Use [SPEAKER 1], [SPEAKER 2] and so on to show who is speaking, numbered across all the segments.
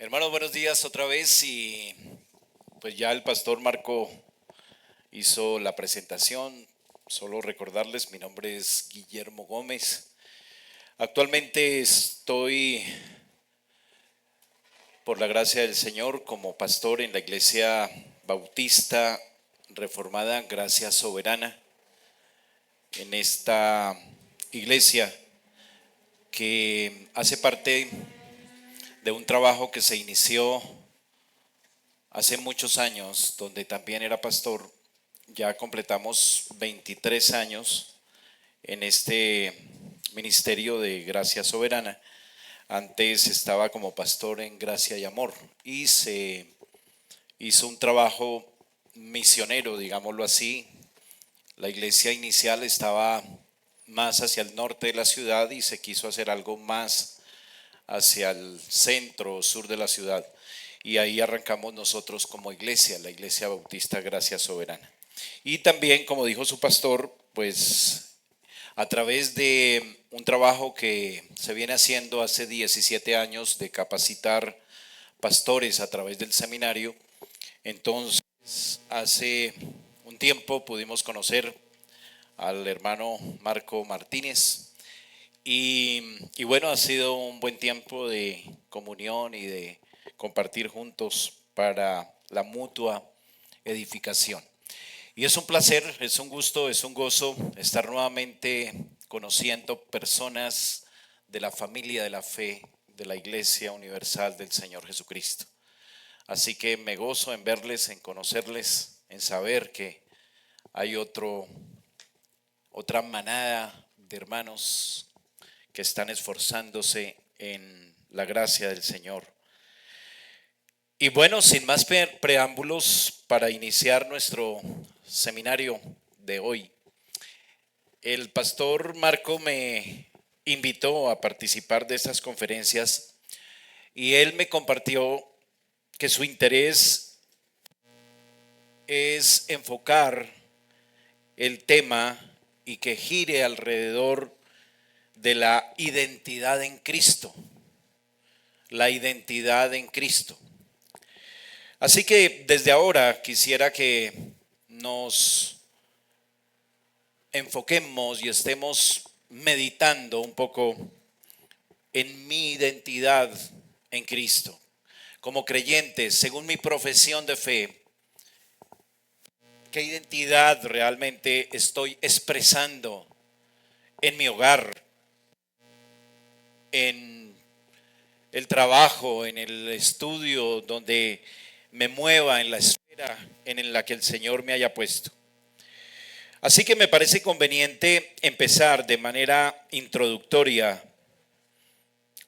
[SPEAKER 1] Hermanos, buenos días otra vez y pues ya el pastor Marco hizo la presentación. Solo recordarles, mi nombre es Guillermo Gómez. Actualmente estoy, por la gracia del Señor, como pastor en la Iglesia Bautista Reformada Gracia Soberana. En esta iglesia que hace parte de un trabajo que se inició hace muchos años, donde también era pastor. Ya completamos 23 años en este ministerio de Gracia Soberana. Antes estaba como pastor en Gracia y Amor y se hizo un trabajo misionero, digámoslo así. La iglesia inicial estaba más hacia el norte de la ciudad y se quiso hacer algo más hacia el centro o sur de la ciudad. Y ahí arrancamos nosotros como iglesia, la Iglesia Bautista Gracia Soberana. Y también, como dijo su pastor, pues a través de un trabajo que se viene haciendo hace 17 años de capacitar pastores a través del seminario, entonces hace un tiempo pudimos conocer al hermano Marco Martínez y bueno, ha sido un buen tiempo de comunión y de compartir juntos para la mutua edificación. Y es un placer, es un gusto, es un gozo estar nuevamente conociendo personas de la familia de la fe de la Iglesia Universal del Señor Jesucristo. Así que me gozo en verles, en conocerles, en saber que hay otra manada de hermanos que están esforzándose en la gracia del Señor. Y bueno, sin más preámbulos, para iniciar nuestro seminario de hoy, el pastor Marco me invitó a participar de estas conferencias y él me compartió que su interés es enfocar el tema y que gire alrededor de la identidad en Cristo. La identidad en Cristo. Así que desde ahora quisiera que nos enfoquemos y estemos meditando un poco en mi identidad en Cristo. Como creyentes, según mi profesión de fe, ¿qué identidad realmente estoy expresando en mi hogar, en el trabajo, en el estudio, donde me mueva, en la esfera en la que el Señor me haya puesto? Así que me parece conveniente empezar de manera introductoria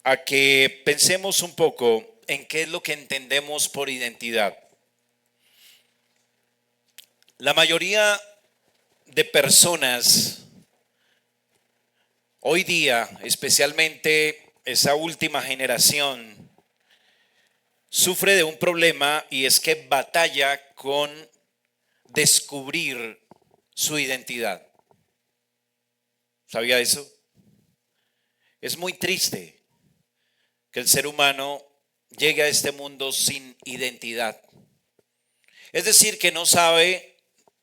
[SPEAKER 1] a que pensemos un poco en qué es lo que entendemos por identidad. La mayoría de personas hoy día, especialmente esa última generación, sufre de un problema y es que batalla con descubrir su identidad. ¿Sabía eso? Es muy triste que el ser humano llegue a este mundo sin identidad. Es decir, que no sabe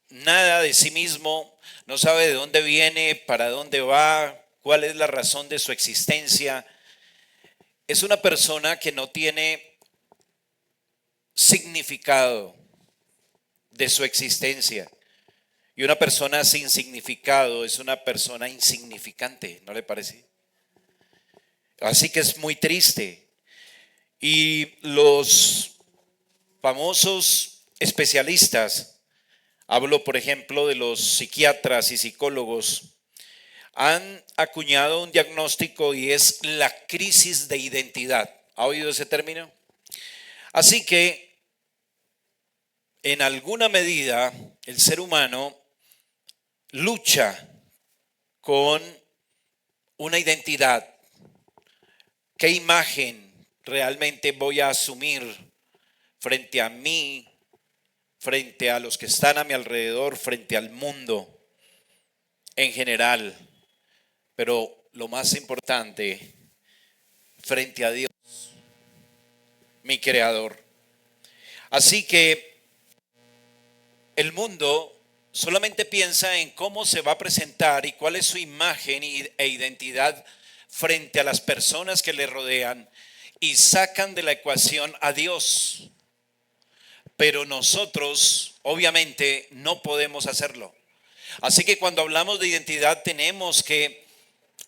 [SPEAKER 1] nada de sí mismo, no sabe de dónde viene, para dónde va, cuál es la razón de su existencia. Es una persona que no tiene significado de su existencia. Y una persona sin significado es una persona insignificante, ¿no le parece? Así que es muy triste. Y los famosos especialistas, hablo por ejemplo de los psiquiatras y psicólogos, han acuñado un diagnóstico y es la crisis de identidad. ¿Ha oído ese término? Así que en alguna medida el ser humano lucha con una identidad. ¿Qué imagen realmente voy a asumir frente a mí, frente a los que están a mi alrededor, frente al mundo en general? Pero lo más importante, frente a Dios. mi creador. Así que el mundo solamente piensa en cómo se va a presentar y cuál es su imagen e identidad frente a las personas que le rodean y sacan de la ecuación a Dios. Pero nosotros obviamente no podemos hacerlo. Así que cuando hablamos de identidad tenemos que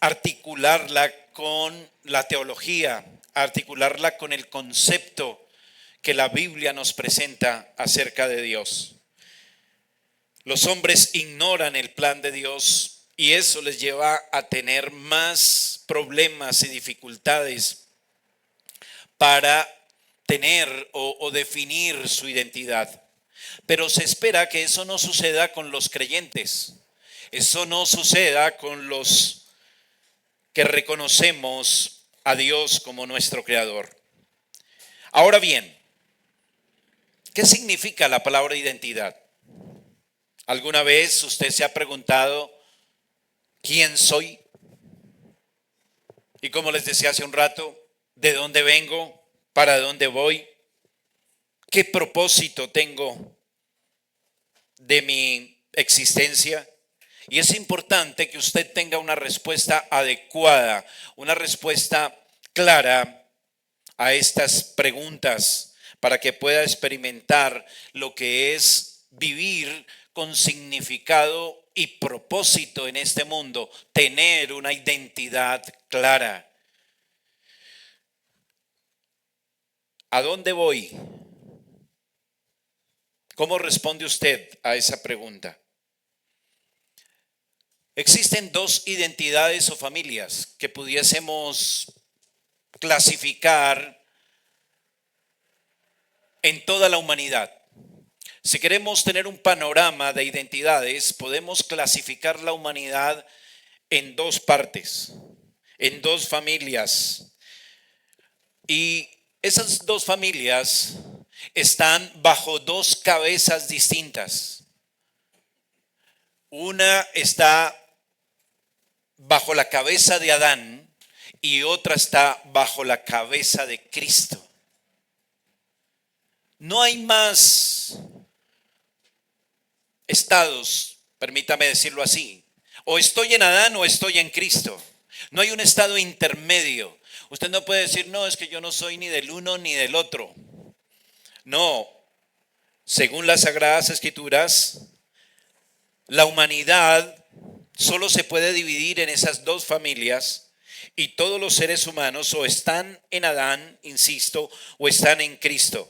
[SPEAKER 1] articularla con la teología, articularla con el concepto que la Biblia nos presenta acerca de Dios. Los hombres ignoran el plan de Dios y eso les lleva a tener más problemas y dificultades para tener o definir su identidad. Pero se espera que eso no suceda con los creyentes. Eso no suceda con los que reconocemos a Dios como nuestro creador. Ahora bien, ¿qué significa la palabra identidad? ¿Alguna vez usted se ha preguntado quién soy? Y como les decía hace un rato, ¿de dónde vengo? ¿Para dónde voy? ¿Qué propósito tengo de mi existencia? Y es importante que usted tenga una respuesta adecuada, una respuesta clara a estas preguntas para que pueda experimentar lo que es vivir con significado y propósito en este mundo, tener una identidad clara. ¿A dónde voy? ¿Cómo responde usted a esa pregunta? Existen dos identidades o familias que pudiésemos clasificar en toda la humanidad. Si queremos tener un panorama de identidades, podemos clasificar la humanidad en dos partes, en dos familias. Y esas dos familias están bajo dos cabezas distintas. Una está bajo la cabeza de Adán y otra está bajo la cabeza de Cristo. No hay más estados, permítame decirlo así. O estoy en Adán o estoy en Cristo. No hay un estado intermedio. Usted no puede decir, no, es que yo no soy ni del uno ni del otro. No, según las Sagradas Escrituras, la humanidad solo se puede dividir en esas dos familias y todos los seres humanos o están en Adán, insisto, o están en Cristo.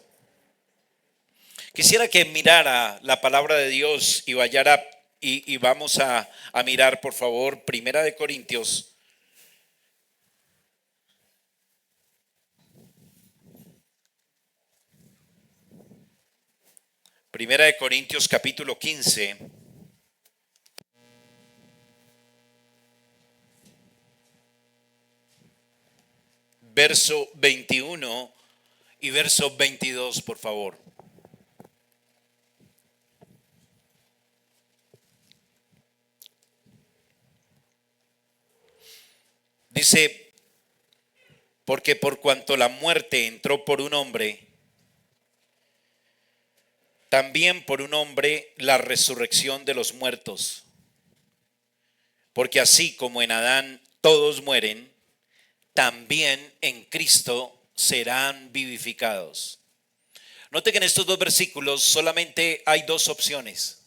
[SPEAKER 1] Quisiera que mirara la palabra de Dios y vamos a mirar, por favor, Primera de Corintios. Primera de Corintios capítulo 15. Verso 21 y verso 22, por favor. Dice, porque por cuanto la muerte entró por un hombre, también por un hombre la resurrección de los muertos. Porque así como en Adán todos mueren, también en Cristo serán vivificados. Note que en estos dos versículos solamente hay dos opciones.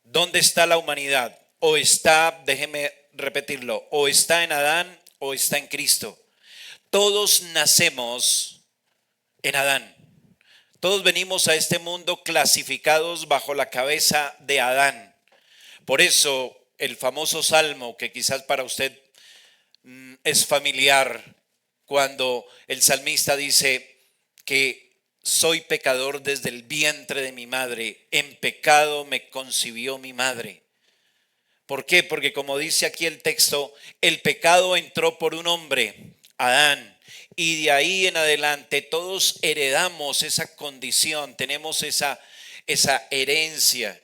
[SPEAKER 1] ¿Dónde está la humanidad? O está, déjeme repetirlo, o está en Adán o está en Cristo. Todos nacemos en Adán. Todos venimos a este mundo clasificados bajo la cabeza de Adán. Por eso el famoso salmo que quizás para usted es familiar, cuando el salmista dice que soy pecador desde el vientre de mi madre, en pecado me concibió mi madre. ¿Por qué? Porque como dice aquí el texto, el pecado entró por un hombre, Adán, y de ahí en adelante todos heredamos esa condición, tenemos esa herencia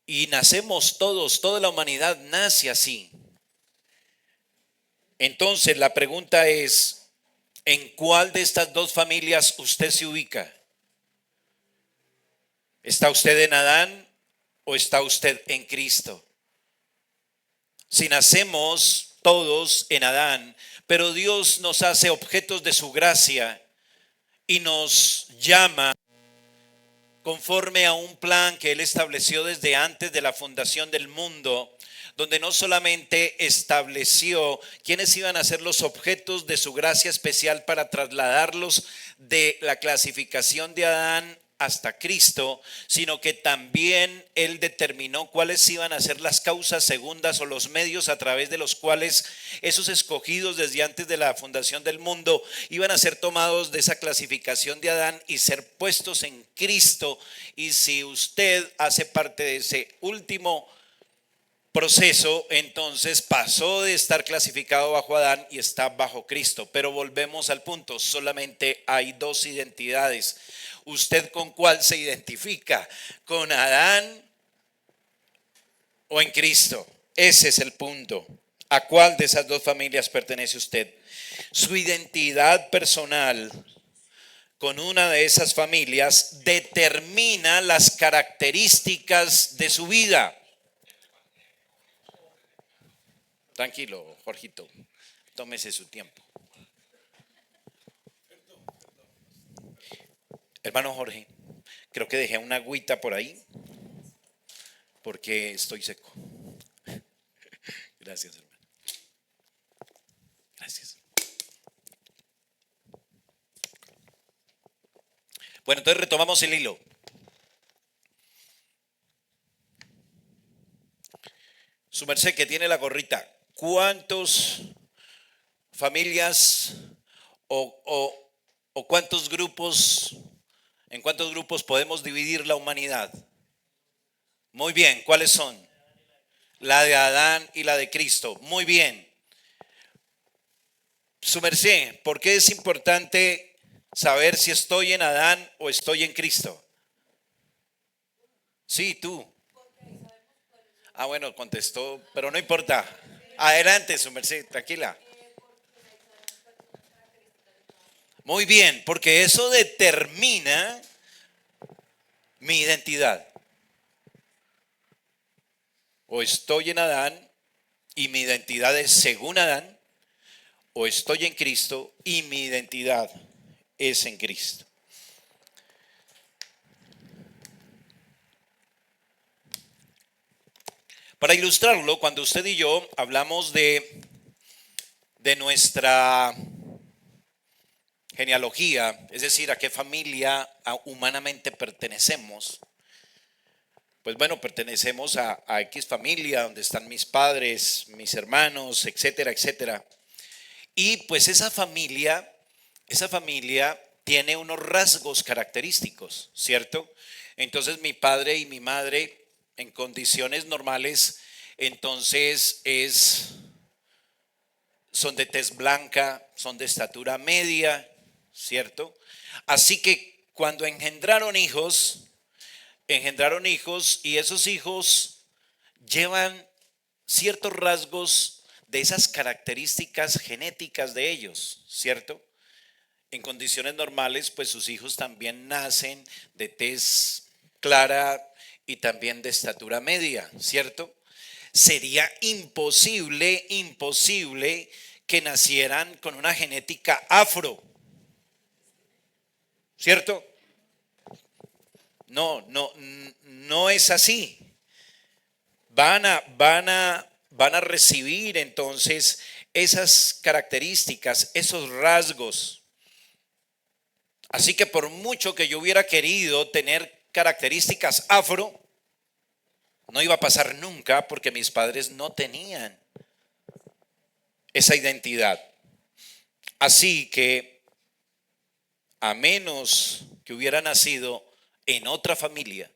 [SPEAKER 1] y nacemos todos, toda la humanidad nace así. Entonces la pregunta es, ¿En cuál de estas dos familias usted se ubica? ¿Está usted en Adán o está usted en Cristo? Si nacemos todos en Adán, pero Dios nos hace objetos de su gracia y nos llama conforme a un plan que Él estableció desde antes de la fundación del mundo, donde no solamente estableció quiénes iban a ser los objetos de su gracia especial para trasladarlos de la clasificación de Adán hasta Cristo, sino que también Él determinó cuáles iban a ser las causas segundas o los medios a través de los cuales esos escogidos desde antes de la fundación del mundo iban a ser tomados de esa clasificación de Adán y ser puestos en Cristo. Y si usted hace parte de ese último proceso, entonces pasó de estar clasificado bajo Adán y está bajo Cristo. Pero volvemos al punto, solamente hay dos identidades. ¿Usted con cuál se identifica? ¿Con Adán o en Cristo? Ese es el punto. ¿A cuál de esas dos familias pertenece usted? Su identidad personal con una de esas familias determina las características de su vida. Tranquilo, Jorgito, tómese su tiempo. Hermano Jorge, creo que dejé una agüita por ahí porque estoy seco. Gracias, hermano. Gracias. Bueno, entonces retomamos el hilo. Su merced que tiene la gorrita, ¿cuántos familias o cuántos grupos, en cuántos grupos podemos dividir la humanidad? Muy bien, ¿cuáles son? La de Adán y la de Cristo. Muy bien. Su merced, ¿por qué es importante saber si estoy en Adán o estoy en Cristo? Sí, tú. Ah, bueno, contestó, pero no importa. Adelante, su merced, tranquila. Muy bien, porque eso determina mi identidad. O estoy en Adán y mi identidad es según Adán, o estoy en Cristo y mi identidad es en Cristo. Para ilustrarlo, cuando usted y yo hablamos de nuestra genealogía, es decir, a qué familia humanamente pertenecemos, pues bueno, pertenecemos a X familia, donde están mis padres, mis hermanos, etcétera, etcétera. Y pues esa familia tiene unos rasgos característicos, ¿cierto? Entonces mi padre y mi madre en condiciones normales, entonces son de tez blanca, son de estatura media, ¿cierto? Así que cuando engendraron hijos y esos hijos llevan ciertos rasgos de esas características genéticas de ellos, ¿cierto? En condiciones normales, pues sus hijos también nacen de tez clara y también de estatura media, ¿cierto? Sería imposible que nacieran con una genética afro, ¿cierto? No es así. Van a recibir entonces esas características, esos rasgos. Así que por mucho que yo hubiera querido tener características afro, no iba a pasar nunca porque mis padres no tenían esa identidad. Así que a menos que hubiera nacido en otra familia,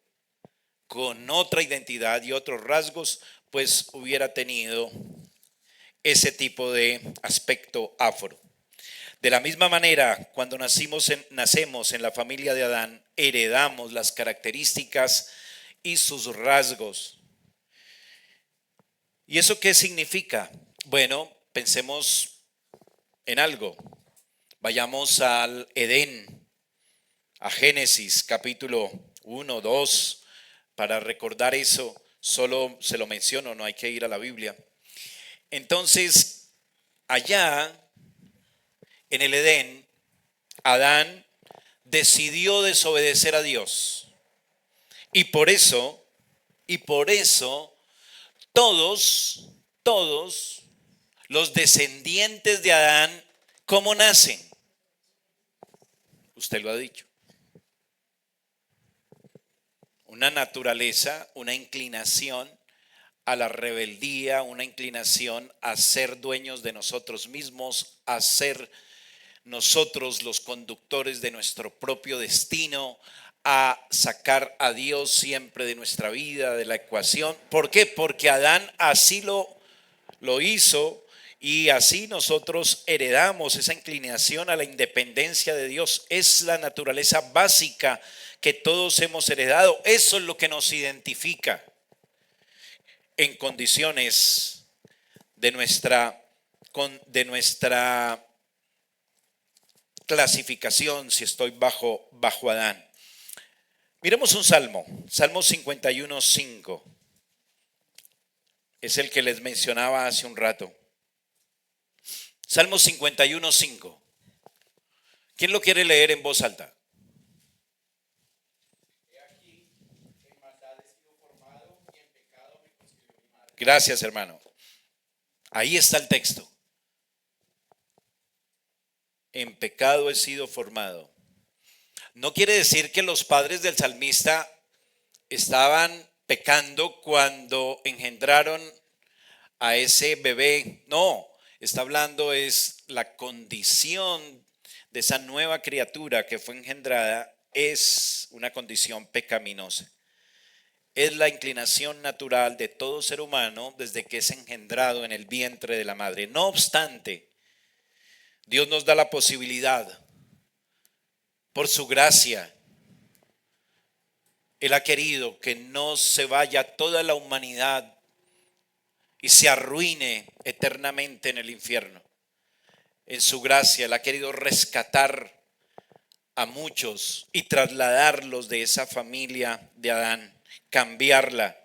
[SPEAKER 1] con otra identidad y otros rasgos, pues hubiera tenido ese tipo de aspecto afro. De la misma manera, cuando nacemos en la familia de Adán, heredamos las características y sus rasgos. ¿Y eso qué significa? Bueno, pensemos en algo. Vayamos al Edén, a Génesis capítulo 1, 2, para recordar eso. Solo se lo menciono, no hay que ir a la Biblia. Entonces, allá en el Edén, Adán decidió desobedecer a Dios. Y por eso, todos los descendientes de Adán, ¿cómo nacen? Usted lo ha dicho. Una naturaleza, una inclinación a la rebeldía, una inclinación a ser dueños de nosotros mismos, a ser nosotros los conductores de nuestro propio destino, a sacar a Dios siempre de nuestra vida, de la ecuación. ¿Por qué? Porque Adán así lo hizo y así nosotros heredamos esa inclinación a la independencia de Dios. Es la naturaleza básica que todos hemos heredado. Eso es lo que nos identifica en condiciones de nuestra clasificación, si estoy bajo Adán. Miremos un salmo, Salmo 51:5. Es el que les mencionaba hace un rato. Salmo 51:5. ¿Quién lo quiere leer en voz alta? Gracias, hermano. Ahí está el texto. En pecado he sido formado. No quiere decir que los padres del salmista estaban pecando cuando engendraron a ese bebé. No, está hablando es la condición de esa nueva criatura que fue engendrada, es una condición pecaminosa. Es la inclinación natural de todo ser humano desde que es engendrado en el vientre de la madre. No obstante, Dios nos da la posibilidad, por su gracia, Él ha querido que no se vaya toda la humanidad y se arruine eternamente en el infierno. En su gracia, Él ha querido rescatar a muchos y trasladarlos de esa familia de Adán, cambiarla.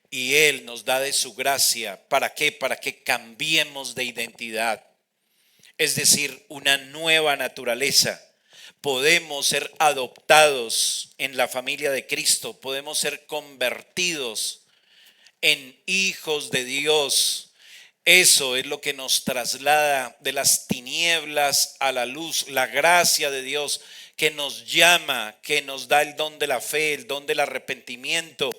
[SPEAKER 1] Y Él nos da de su gracia. ¿Para qué? Para que cambiemos de identidad. Es decir, una nueva naturaleza. Podemos ser adoptados en la familia de Cristo. Podemos ser convertidos en hijos de Dios. Eso es lo que nos traslada de las tinieblas a la luz, la gracia de Dios que nos llama, que nos da el don de la fe, el don del arrepentimiento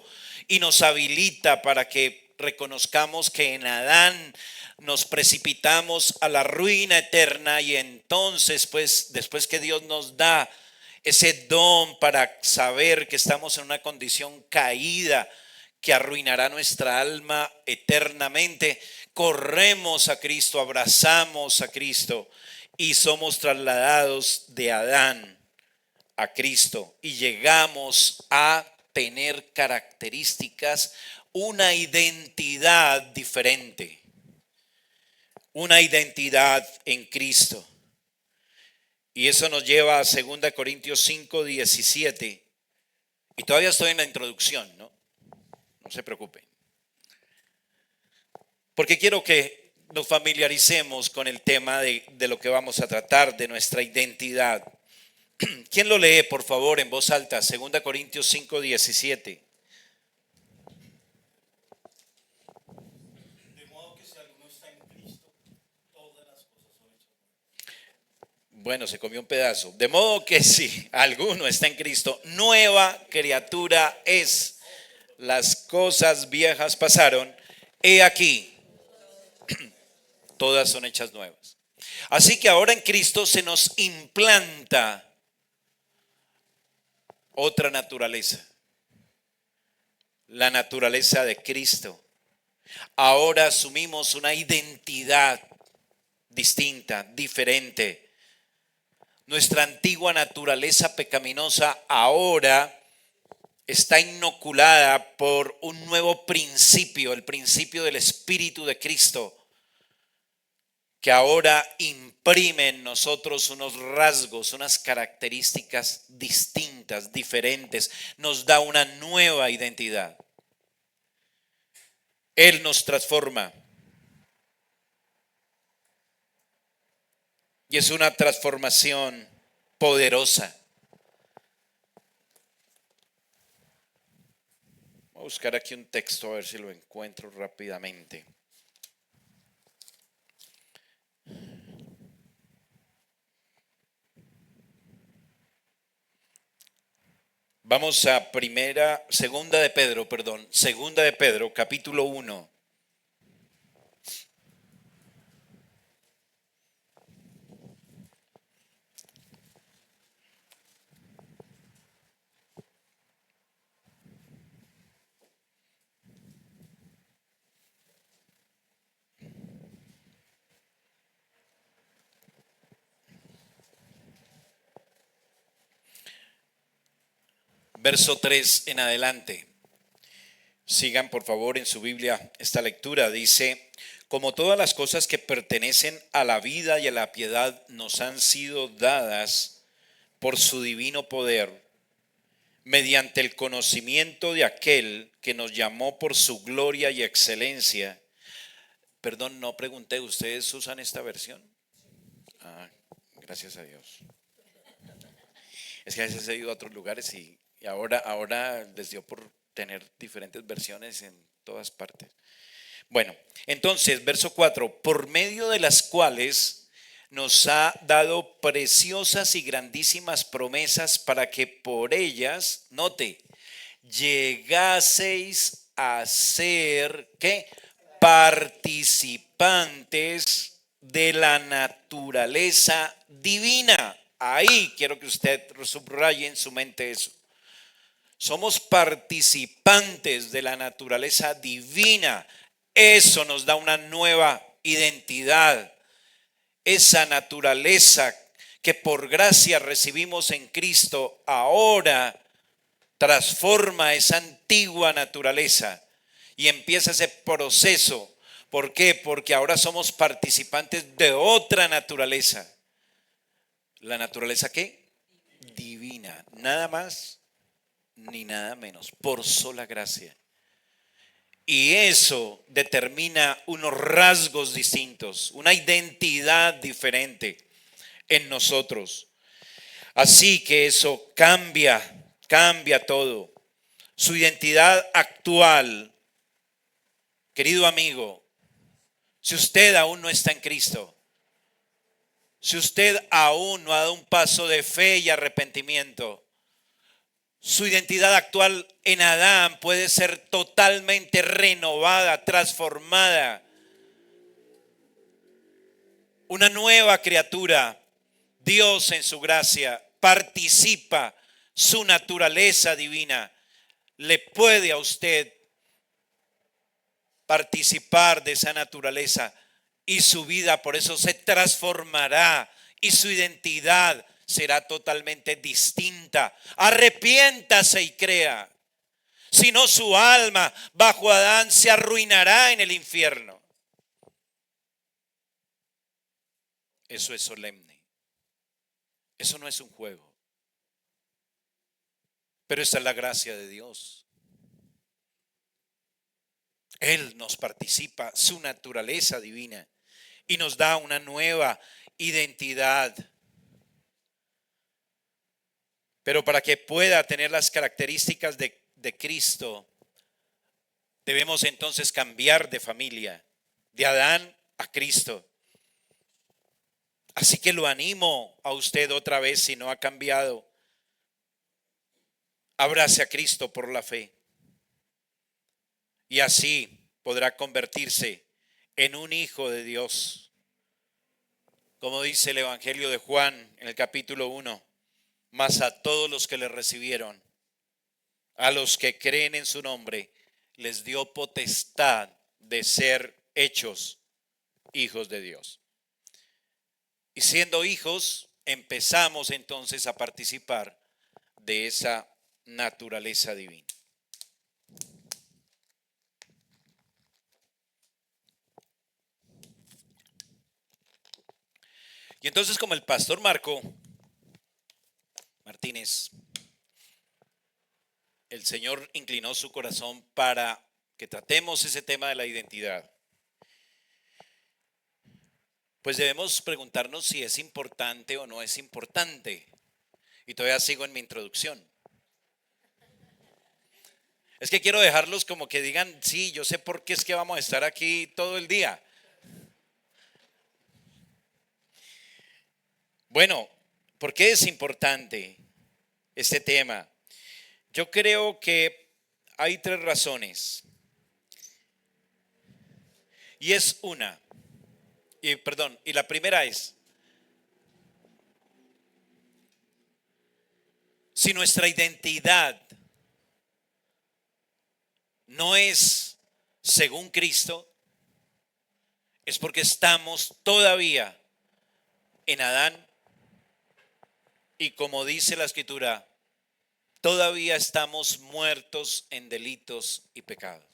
[SPEAKER 1] y nos habilita para que reconozcamos que en Adán nos precipitamos a la ruina eterna y entonces pues después que Dios nos da ese don para saber que estamos en una condición caída que arruinará nuestra alma eternamente, corremos a Cristo, abrazamos a Cristo y somos trasladados de Adán a Cristo y llegamos a tener características, una identidad diferente, una identidad en Cristo. Y eso nos lleva a 2 Corintios 5:17. Y todavía estoy en la introducción, ¿no? No se preocupen. Porque quiero que nos familiaricemos con el tema de lo que vamos a tratar, de nuestra identidad. ¿Quién lo lee, por favor, en voz alta? 2 Corintios 5:17.
[SPEAKER 2] De modo que si alguno está en Cristo, todas las cosas son hechas nuevas.
[SPEAKER 1] Bueno, se comió un pedazo. De modo que si alguno está en Cristo, nueva criatura es. Las cosas viejas pasaron, he aquí, todas son hechas nuevas. Así que ahora en Cristo se nos implanta otra naturaleza, la naturaleza de Cristo. Ahora asumimos una identidad distinta, diferente. Nuestra antigua naturaleza pecaminosa ahora está inoculada por un nuevo principio, el principio del Espíritu de Cristo, que ahora imprime en nosotros unos rasgos, unas características distintas, diferentes, nos da una nueva identidad. Él nos transforma. Y es una transformación poderosa. Voy a buscar aquí un texto a ver si lo encuentro rápidamente. Vamos a segunda de Pedro, capítulo 1. Verso 3 en adelante. Sigan por favor en su Biblia esta lectura. Dice: como todas las cosas que pertenecen a la vida y a la piedad nos han sido dadas por su divino poder, mediante el conocimiento de aquel que nos llamó por su gloria y excelencia. Perdón, no pregunté, ¿ustedes usan esta versión? Ah, gracias a Dios. Es que a veces he ido a otros lugares y ahora les dio por tener diferentes versiones en todas partes. Bueno, entonces, verso 4, por medio de las cuales nos ha dado preciosas y grandísimas promesas para que por ellas, note, llegaseis a ser, ¿qué? Participantes de la naturaleza divina. Ahí quiero que usted subraye en su mente eso. Somos participantes de la naturaleza divina. Eso nos da una nueva identidad. Esa naturaleza que por gracia recibimos en Cristo ahora transforma esa antigua naturaleza y empieza ese proceso. ¿Por qué? Porque ahora somos participantes de otra naturaleza. ¿La naturaleza qué? Divina. Nada más ni nada menos, por sola gracia. Y eso determina unos rasgos distintos, una identidad diferente en nosotros. Así que eso cambia todo. Su identidad actual, querido amigo, si usted aún no está en Cristo, si usted aún no ha dado un paso de fe y arrepentimiento, su identidad actual en Adán puede ser totalmente renovada, transformada. Una nueva criatura. Dios en su gracia participa su naturaleza divina. Le puede a usted participar de esa naturaleza y su vida por eso se transformará y su identidad será totalmente distinta. Arrepiéntase y crea. Si no, su alma bajo Adán se arruinará en el infierno. Eso es solemne. Eso no es un juego. Pero esa es la gracia de Dios. Él nos participa su naturaleza divina y nos da una nueva identidad. Pero para que pueda tener las características de Cristo, debemos entonces cambiar de familia, de Adán a Cristo. Así que lo animo a usted otra vez, si no ha cambiado, abrace a Cristo por la fe. Y así podrá convertirse en un hijo de Dios. Como dice el Evangelio de Juan en el capítulo 1, mas a todos los que le recibieron, a los que creen en su nombre, les dio potestad de ser hechos hijos de Dios. Y siendo hijos, empezamos entonces a participar de esa naturaleza divina. Y entonces, como el pastor Marco Martínez, el Señor inclinó su corazón para que tratemos ese tema de la identidad, pues debemos preguntarnos si es importante o no es importante. Y todavía sigo en mi introducción. Es que quiero dejarlos como que digan, sí, yo sé por qué es que vamos a estar aquí todo el día. Bueno, ¿por qué es importante este tema? Yo creo que hay tres razones. Y es una, y la primera es, si nuestra identidad no es según Cristo, es porque estamos todavía en Adán y como dice la Escritura, todavía estamos muertos en delitos y pecados.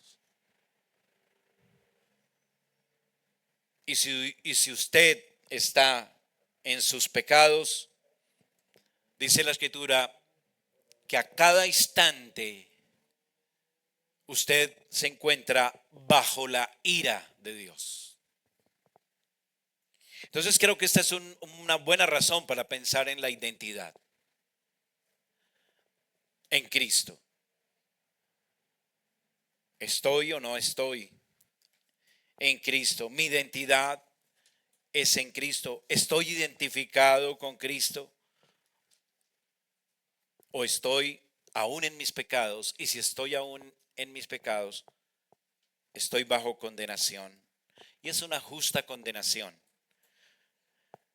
[SPEAKER 1] Y si usted está en sus pecados, dice la Escritura que a cada instante usted se encuentra bajo la ira de Dios. Entonces creo que esta es una buena razón para pensar en la identidad en Cristo. ¿Estoy o no estoy en Cristo? Mi identidad es en Cristo. ¿Estoy identificado con Cristo? ¿O estoy aún en mis pecados? Y si estoy aún en mis pecados, estoy bajo condenación. Y es una justa condenación.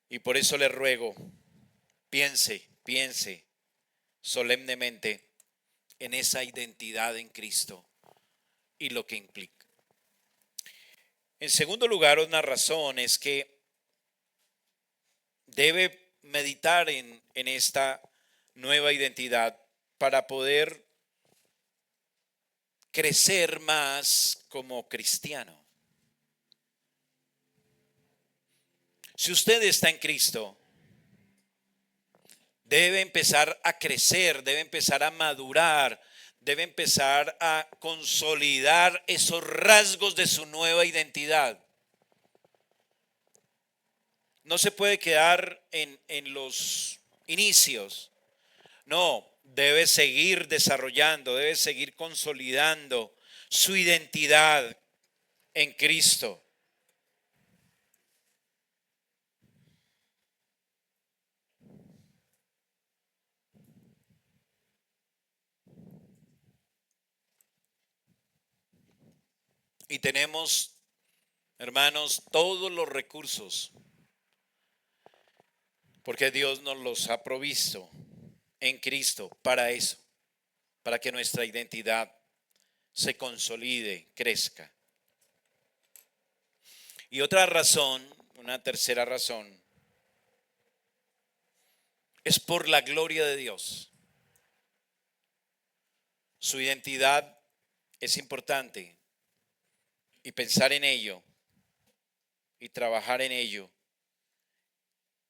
[SPEAKER 1] Y por eso le ruego, piense solemnemente en esa identidad en Cristo y lo que implica. En segundo lugar, una razón es que debe meditar en esta nueva identidad para poder crecer más como cristiano. Si usted está en Cristo, debe empezar a crecer, debe empezar a madurar, debe empezar a consolidar esos rasgos de su nueva identidad. No se puede quedar en los inicios. No, debe seguir desarrollando, debe seguir consolidando su identidad en Cristo. Y tenemos, hermanos, todos los recursos, porque Dios nos los ha provisto en Cristo para eso, para que nuestra identidad se consolide, crezca. Y otra razón, una tercera razón, es por la gloria de Dios. Su identidad es importante y pensar en ello y trabajar en ello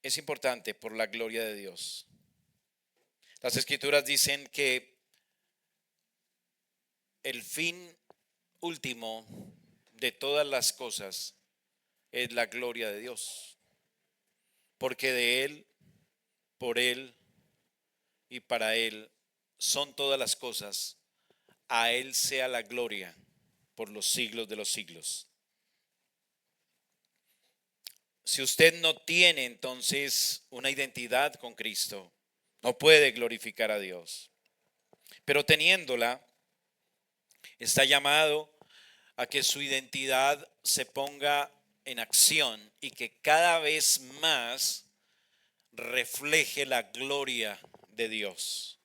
[SPEAKER 1] es importante por la gloria de Dios. Las Escrituras dicen que el fin último de todas las cosas es la gloria de Dios, porque de Él, por Él y para Él son todas las cosas. A Él sea la gloria por los siglos de los siglos. Si usted no tiene entonces una identidad con Cristo, no puede glorificar a Dios. Pero teniéndola, está llamado a que su identidad se ponga en acción y que cada vez más refleje la gloria de Dios.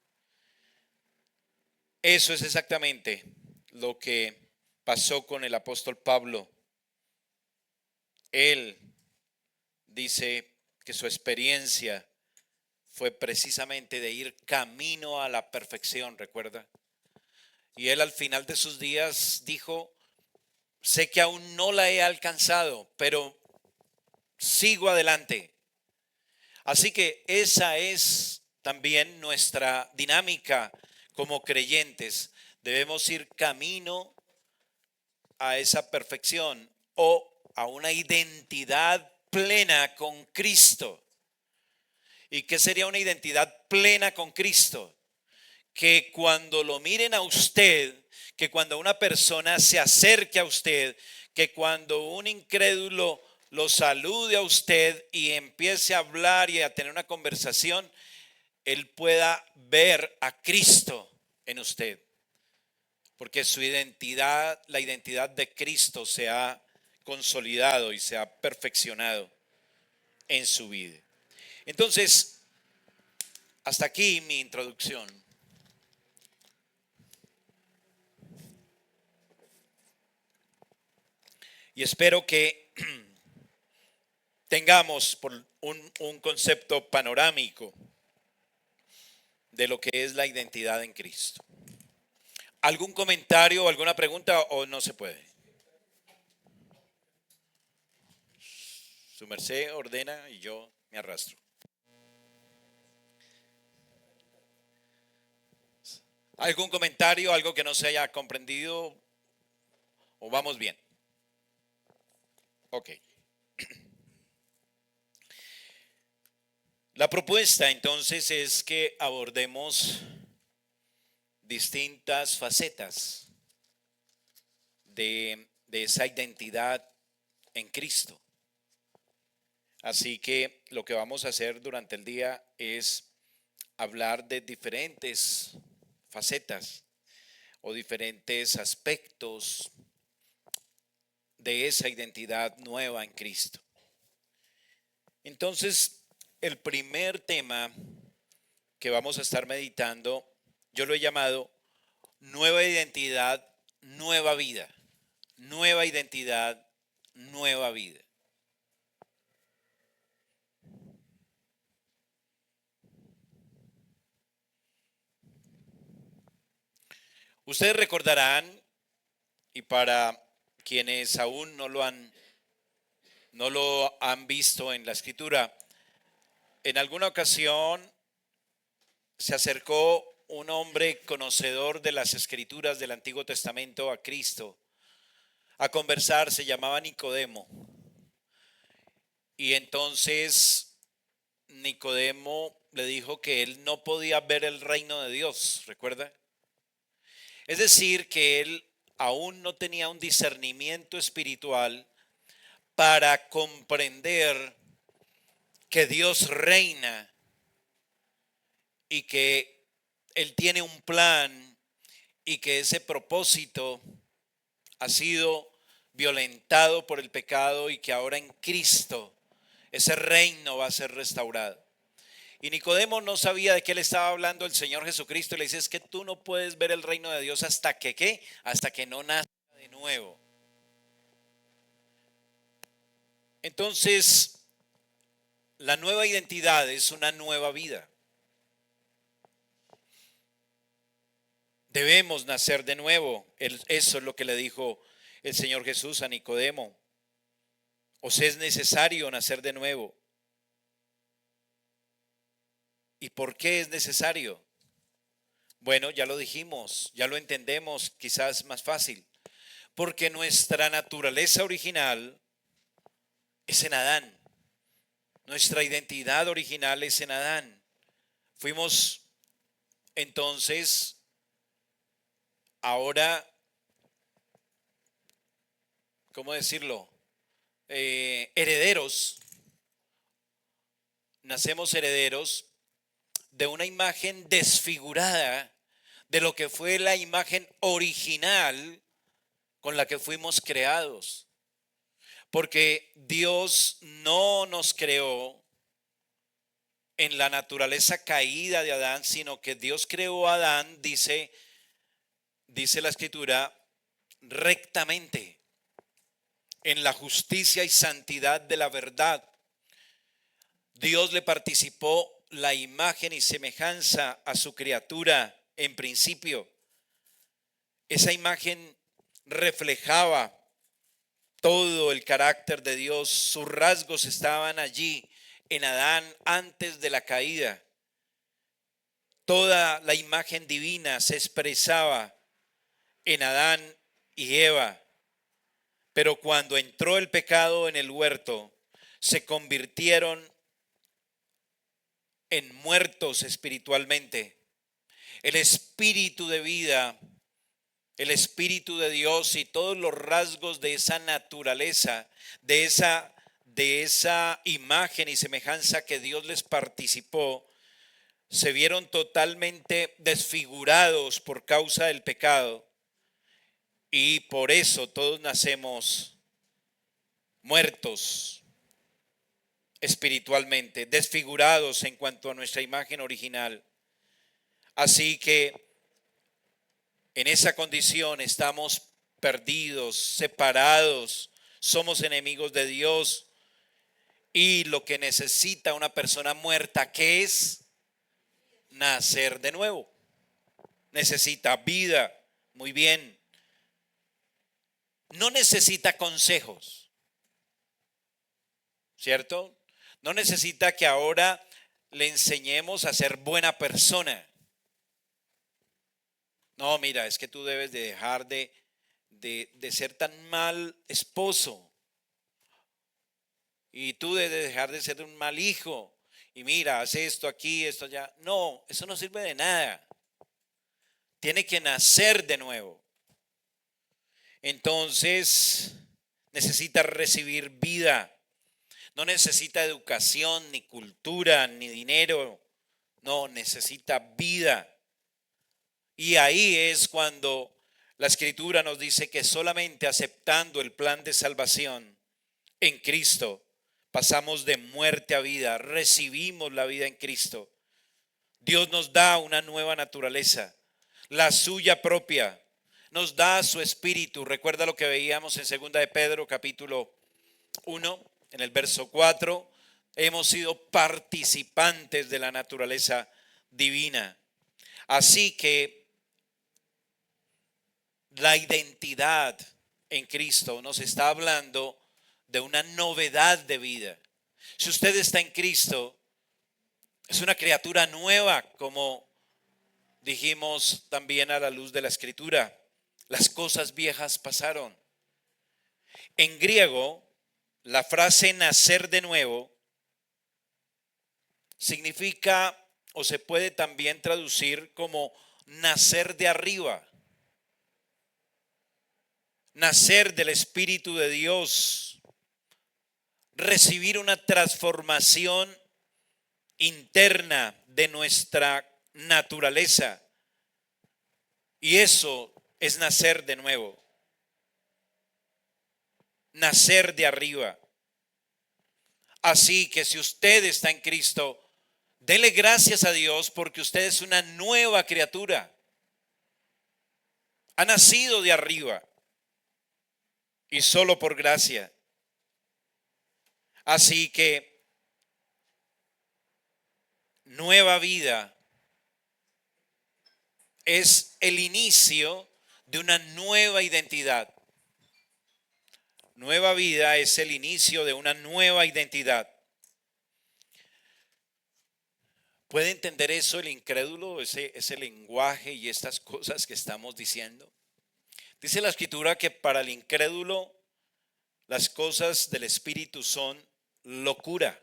[SPEAKER 1] Eso es exactamente lo que pasó con el apóstol Pablo. Él dice que su experiencia fue precisamente de ir camino a la perfección, ¿recuerda? Y él al final de sus días dijo, sé que aún no la he alcanzado, pero sigo adelante. Así que esa es también nuestra dinámica como creyentes. Debemos ir camino a esa perfección o a una identidad plena con Cristo. ¿Y qué sería una identidad plena con Cristo? Que cuando lo miren a usted, que cuando una persona se acerque a usted, que cuando un incrédulo lo salude a usted y empiece a hablar y a tener una conversación, él pueda ver a Cristo en usted. Porque su identidad, la identidad de Cristo se ha consolidado y se ha perfeccionado en su vida. Entonces, hasta aquí mi introducción. Y espero que tengamos un concepto panorámico de lo que es la identidad en Cristo. ¿Algún comentario o alguna pregunta o no se puede? Su merced ordena y yo me arrastro. ¿Algún comentario, algo que no se haya comprendido o vamos bien? Ok. La propuesta entonces es que abordemos distintas facetas de esa identidad en Cristo. Así que lo que vamos a hacer durante el día es hablar de diferentes facetas o diferentes aspectos de esa identidad nueva en Cristo. Entonces, el primer tema que vamos a estar meditando, yo lo he llamado nueva identidad, nueva vida. Nueva identidad, nueva vida. Ustedes recordarán, y para quienes aún no lo han visto en la escritura, en alguna ocasión se acercó un hombre conocedor de las escrituras del Antiguo Testamento a Cristo a conversar, se llamaba Nicodemo. Y entonces Nicodemo le dijo que él no podía ver el reino de Dios, ¿recuerda? Es decir, que él aún no tenía un discernimiento espiritual para comprender que Dios reina y que Él tiene un plan y que ese propósito ha sido violentado por el pecado y que ahora en Cristo ese reino va a ser restaurado. Y Nicodemo no sabía de qué le estaba hablando el Señor Jesucristo y le dice, es que tú no puedes ver el reino de Dios hasta que ¿qué? Hasta que no nazca de nuevo. Entonces, la nueva identidad es una nueva vida. Debemos nacer de nuevo. Eso es lo que le dijo el Señor Jesús a Nicodemo. Os es necesario nacer de nuevo. ¿Y por qué es necesario? Bueno, ya lo dijimos, ya lo entendemos, quizás más fácil. Porque nuestra naturaleza original es en Adán. Nuestra identidad original es en Adán. Fuimos entonces ahora, ¿cómo decirlo? Herederos. Nacemos herederos de una imagen desfigurada de lo que fue la imagen original con la que fuimos creados. Porque Dios no nos creó en la naturaleza caída de Adán, sino que Dios creó a Adán, dice la escritura, rectamente, en la justicia y santidad de la verdad. Dios le participó la imagen y semejanza a su criatura en principio. Esa imagen reflejaba todo el carácter de Dios, sus rasgos estaban allí en Adán antes de la caída. Toda la imagen divina se expresaba en Adán y Eva. Pero cuando entró el pecado en el huerto, se convirtieron en muertos espiritualmente. El espíritu de vida, el espíritu de Dios y todos los rasgos de esa naturaleza, de esa imagen y semejanza que Dios les participó, se vieron totalmente desfigurados por causa del pecado. Y por eso todos nacemos muertos espiritualmente, desfigurados en cuanto a nuestra imagen original. Así que en esa condición estamos perdidos, separados, somos enemigos de Dios. Y lo que necesita una persona muerta, ¿qué es? Nacer de nuevo. Necesita vida. Muy bien. No necesita consejos, ¿cierto? No necesita que ahora le enseñemos a ser buena persona. No, mira, es que tú debes de dejar de ser tan mal esposo. Y tú debes dejar de ser un mal hijo. Y mira, haz esto aquí, esto allá. No, eso no sirve de nada. Tiene que nacer de nuevo. Entonces, necesita recibir vida. No necesita educación, ni cultura, ni dinero. No, necesita vida. Y ahí es cuando la Escritura nos dice que solamente aceptando el plan de salvación en Cristo, pasamos de muerte a vida, recibimos la vida en Cristo. Dios nos da una nueva naturaleza, la suya propia. Nos da su espíritu. Recuerda lo que veíamos en 2 de Pedro capítulo 1, en el verso 4. Hemos sido participantes de la naturaleza divina. Así que la identidad en Cristo nos está hablando de una novedad de vida. Si usted está en Cristo, es una criatura nueva, como dijimos también a la luz de la Escritura. Las cosas viejas pasaron. En griego, la frase nacer de nuevo significa o se puede también traducir como nacer de arriba. Nacer del Espíritu de Dios. Recibir una transformación interna de nuestra naturaleza. Y eso es nacer de nuevo. Nacer de arriba. Así que si usted está en Cristo, dele gracias a Dios porque usted es una nueva criatura. Ha nacido de arriba y solo por gracia. Así que nueva vida es el inicio de una nueva identidad. Nueva vida es el inicio de una nueva identidad. ¿Puede entender eso el incrédulo, ese lenguaje y estas cosas que estamos diciendo? Dice la Escritura que para el incrédulo las cosas del Espíritu son locura.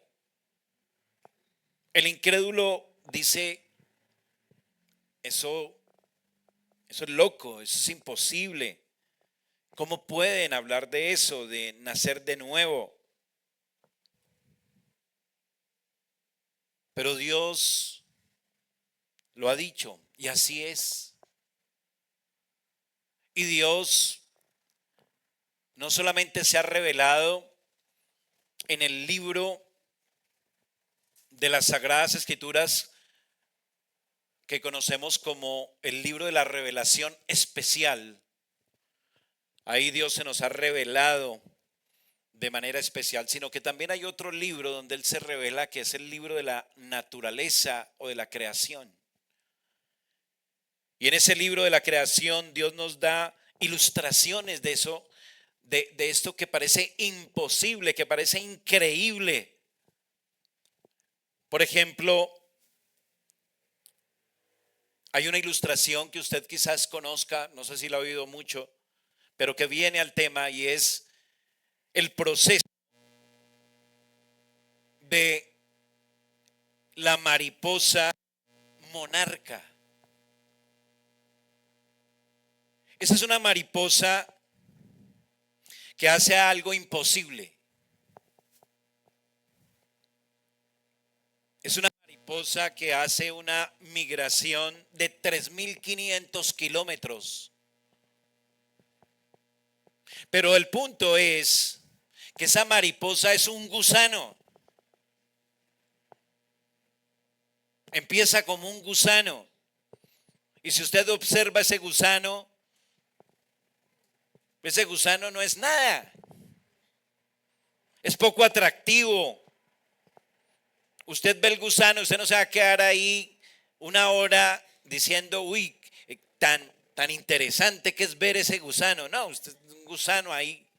[SPEAKER 1] El incrédulo dice, eso es loco, eso es imposible. ¿Cómo pueden hablar de eso, de nacer de nuevo? Pero Dios lo ha dicho y así es. Y Dios no solamente se ha revelado en el libro de las Sagradas Escrituras que conocemos como el libro de la revelación especial. Ahí Dios se nos ha revelado de manera especial, sino que también hay otro libro donde Él se revela, que es el libro de la naturaleza o de la creación. Y en ese libro de la creación Dios nos da ilustraciones de eso, de esto que parece imposible, que parece increíble. Por ejemplo, hay una ilustración que usted quizás conozca, no sé si la ha oído mucho, pero que viene al tema y es el proceso de la mariposa monarca. Esa es una mariposa que hace algo imposible. Es una mariposa que hace una migración de 3.500 kilómetros. Pero el punto es que esa mariposa es un gusano. Empieza como un gusano. Y si usted observa ese gusano no es nada. Es poco atractivo. Usted ve el gusano, usted no se va a quedar ahí una hora diciendo, uy, tan interesante que es ver ese gusano. No, usted es un gusano ahí,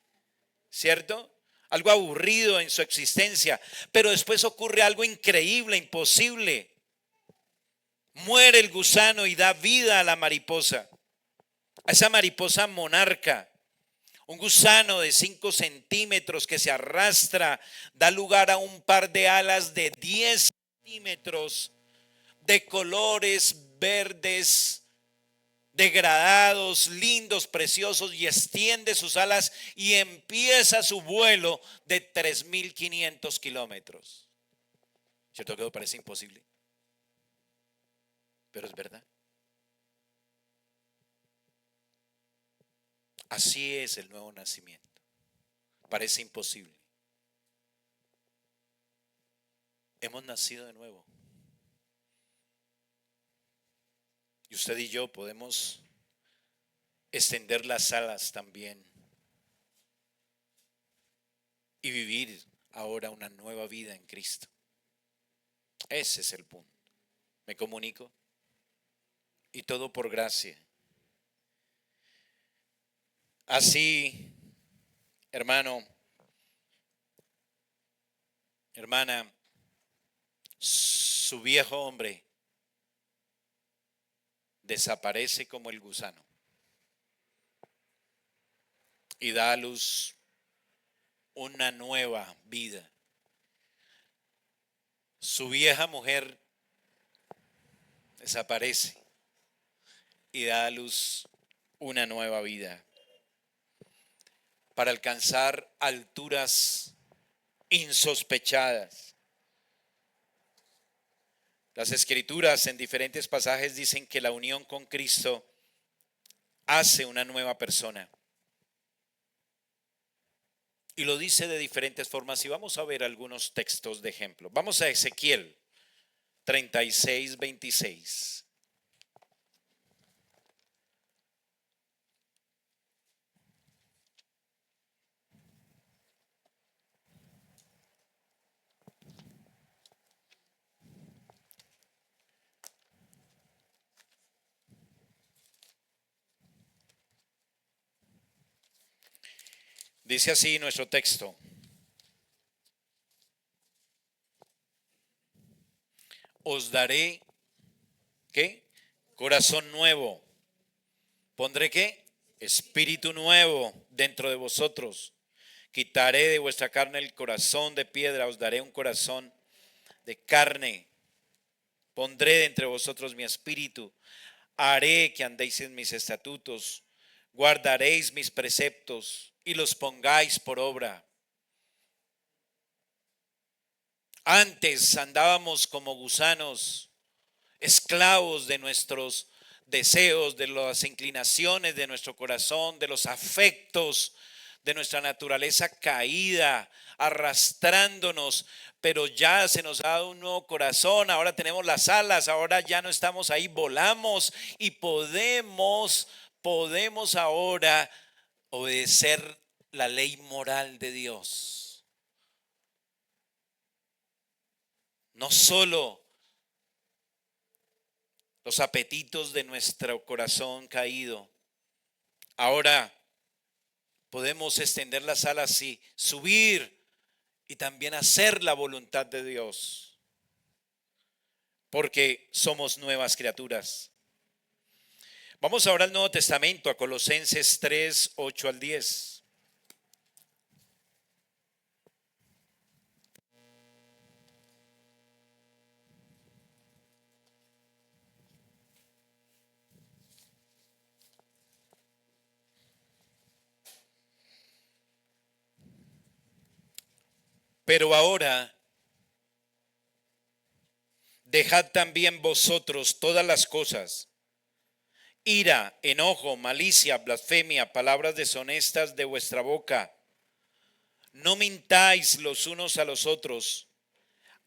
[SPEAKER 1] ¿cierto? Algo aburrido en su existencia. Pero después ocurre algo increíble, imposible. Muere el gusano y da vida a la mariposa. A esa mariposa monarca. Un gusano de 5 centímetros que se arrastra da lugar a un par de alas de 10 centímetros de colores verdes, degradados, lindos, preciosos, y extiende sus alas y empieza su vuelo de 3.500 kilómetros. ¿Cierto que parece imposible? Pero es verdad. Así es el nuevo nacimiento. Parece imposible. Hemos nacido de nuevo. Y usted y yo podemos extender las alas también y vivir ahora una nueva vida en Cristo. Ese es el punto. ¿Me comunico? Y todo por gracia. Así, hermano, hermana, su viejo hombre desaparece como el gusano y da a luz una nueva vida. Su vieja mujer desaparece y da a luz una nueva vida para alcanzar alturas insospechadas. Las escrituras en diferentes pasajes dicen que la unión con Cristo hace una nueva persona. Y lo dice de diferentes formas y vamos a ver algunos textos de ejemplo. Vamos a Ezequiel 36, 26. Dice así nuestro texto: os daré, ¿qué? Corazón nuevo. Pondré, ¿qué? Espíritu nuevo dentro de vosotros. Quitaré de vuestra carne el corazón de piedra, os daré un corazón de carne. Pondré de entre vosotros mi espíritu. Haré que andéis en mis estatutos. Guardaréis mis preceptos y los pongáis por obra. Antes andábamos como gusanos, esclavos de nuestros deseos, de las inclinaciones de nuestro corazón, de los afectos de nuestra naturaleza caída, arrastrándonos, pero ya se nos ha dado un nuevo corazón, ahora tenemos las alas, ahora ya no estamos ahí, volamos y podemos ahora obedecer la ley moral de Dios. No solo los apetitos de nuestro corazón caído. Ahora podemos extender las alas y subir y también hacer la voluntad de Dios. porque somos nuevas criaturas. Vamos ahora al Nuevo Testamento, a Colosenses 3, 8 al 10. Pero ahora, dejad también vosotros todas las cosas: ira, enojo, malicia, blasfemia, palabras deshonestas de vuestra boca. No mintáis los unos a los otros,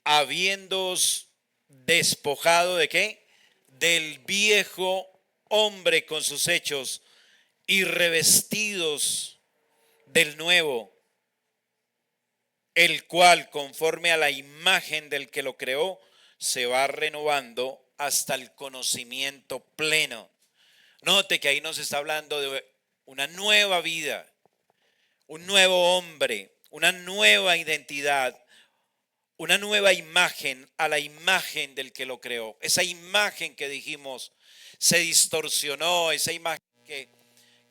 [SPEAKER 1] habiéndoos despojado ¿de qué? Del viejo hombre con sus hechos, y revestidos del nuevo, el cual, conforme a la imagen del que lo creó, se va renovando hasta el conocimiento pleno. Note que ahí nos está hablando de una nueva vida, un nuevo hombre, una nueva identidad, una nueva imagen, a la imagen del que lo creó. Esa imagen que dijimos se distorsionó, esa imagen que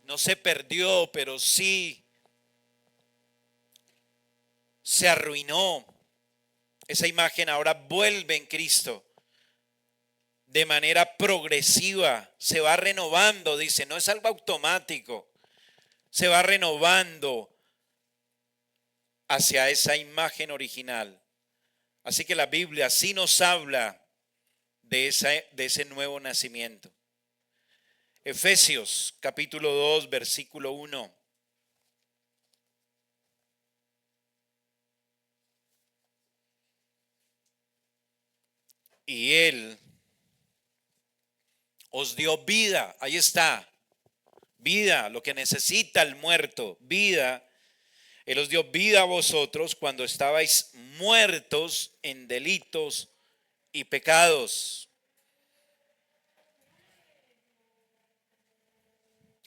[SPEAKER 1] no se perdió, pero sí se arruinó. Esa imagen ahora vuelve en Cristo de manera progresiva, se va renovando, dice, no es algo automático, se va renovando hacia esa imagen original. Así que la Biblia sí nos habla de ese nuevo nacimiento. Efesios capítulo 2, versículo 1. Y Él os dio vida, ahí está, vida, lo que necesita el muerto, vida. Él os dio vida a vosotros cuando estabais muertos en delitos y pecados.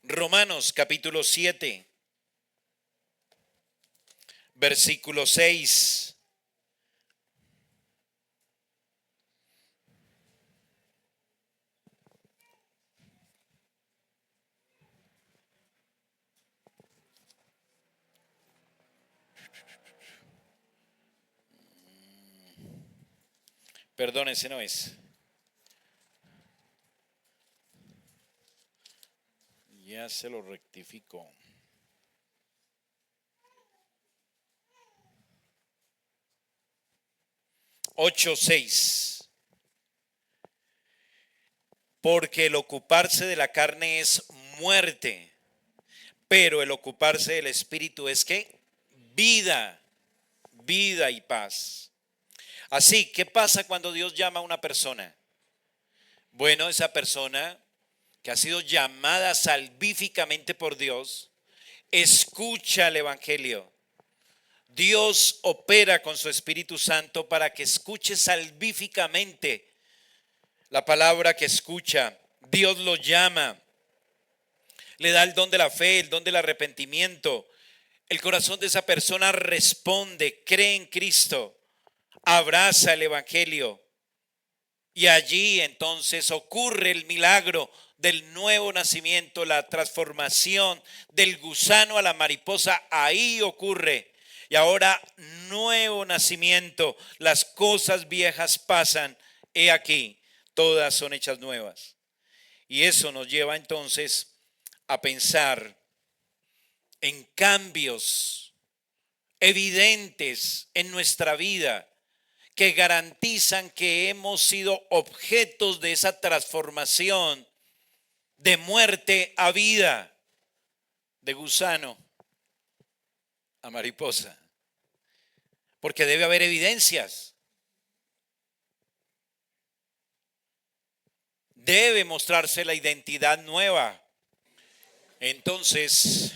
[SPEAKER 1] Romanos capítulo 7, versículo 6. Perdón, ese no es. Ya se lo rectifico. 8:6. Porque el ocuparse de la carne es muerte, pero el ocuparse del espíritu es ¿qué? Vida, vida y paz. Así, ¿qué pasa cuando Dios llama a una persona? Bueno, esa persona que ha sido llamada salvíficamente por Dios, escucha el Evangelio. Dios opera con su Espíritu Santo para que escuche salvíficamente la palabra que escucha. Dios lo llama, le da el don de la fe, el don del arrepentimiento. El corazón de esa persona responde, cree en Cristo, abraza el Evangelio. Y allí entonces ocurre el milagro del nuevo nacimiento, la transformación del gusano a la mariposa. Ahí ocurre. Y ahora nuevo nacimiento. Las cosas viejas pasan. He aquí, todas son hechas nuevas. Y eso nos lleva entonces a pensar en cambios evidentes en nuestra vida que garantizan que hemos sido objetos de esa transformación de muerte a vida, de gusano a mariposa. Porque debe haber evidencias. Debe mostrarse la identidad nueva. Entonces,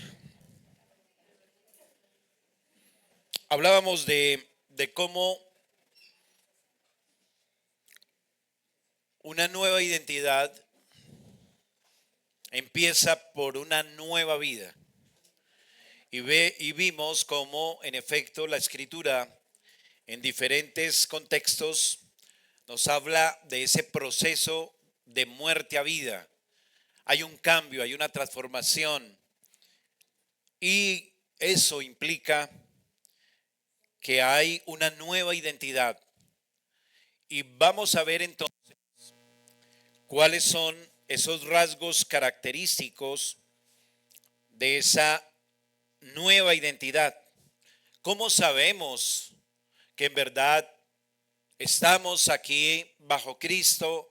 [SPEAKER 1] hablábamos de cómo una nueva identidad empieza por una nueva vida. Y vimos cómo, en efecto, la Escritura en diferentes contextos nos habla de ese proceso de muerte a vida. Hay un cambio, hay una transformación y eso implica que hay una nueva identidad. Y vamos a ver entonces cuáles son esos rasgos característicos de esa nueva identidad. ¿Cómo sabemos que en verdad estamos aquí bajo Cristo,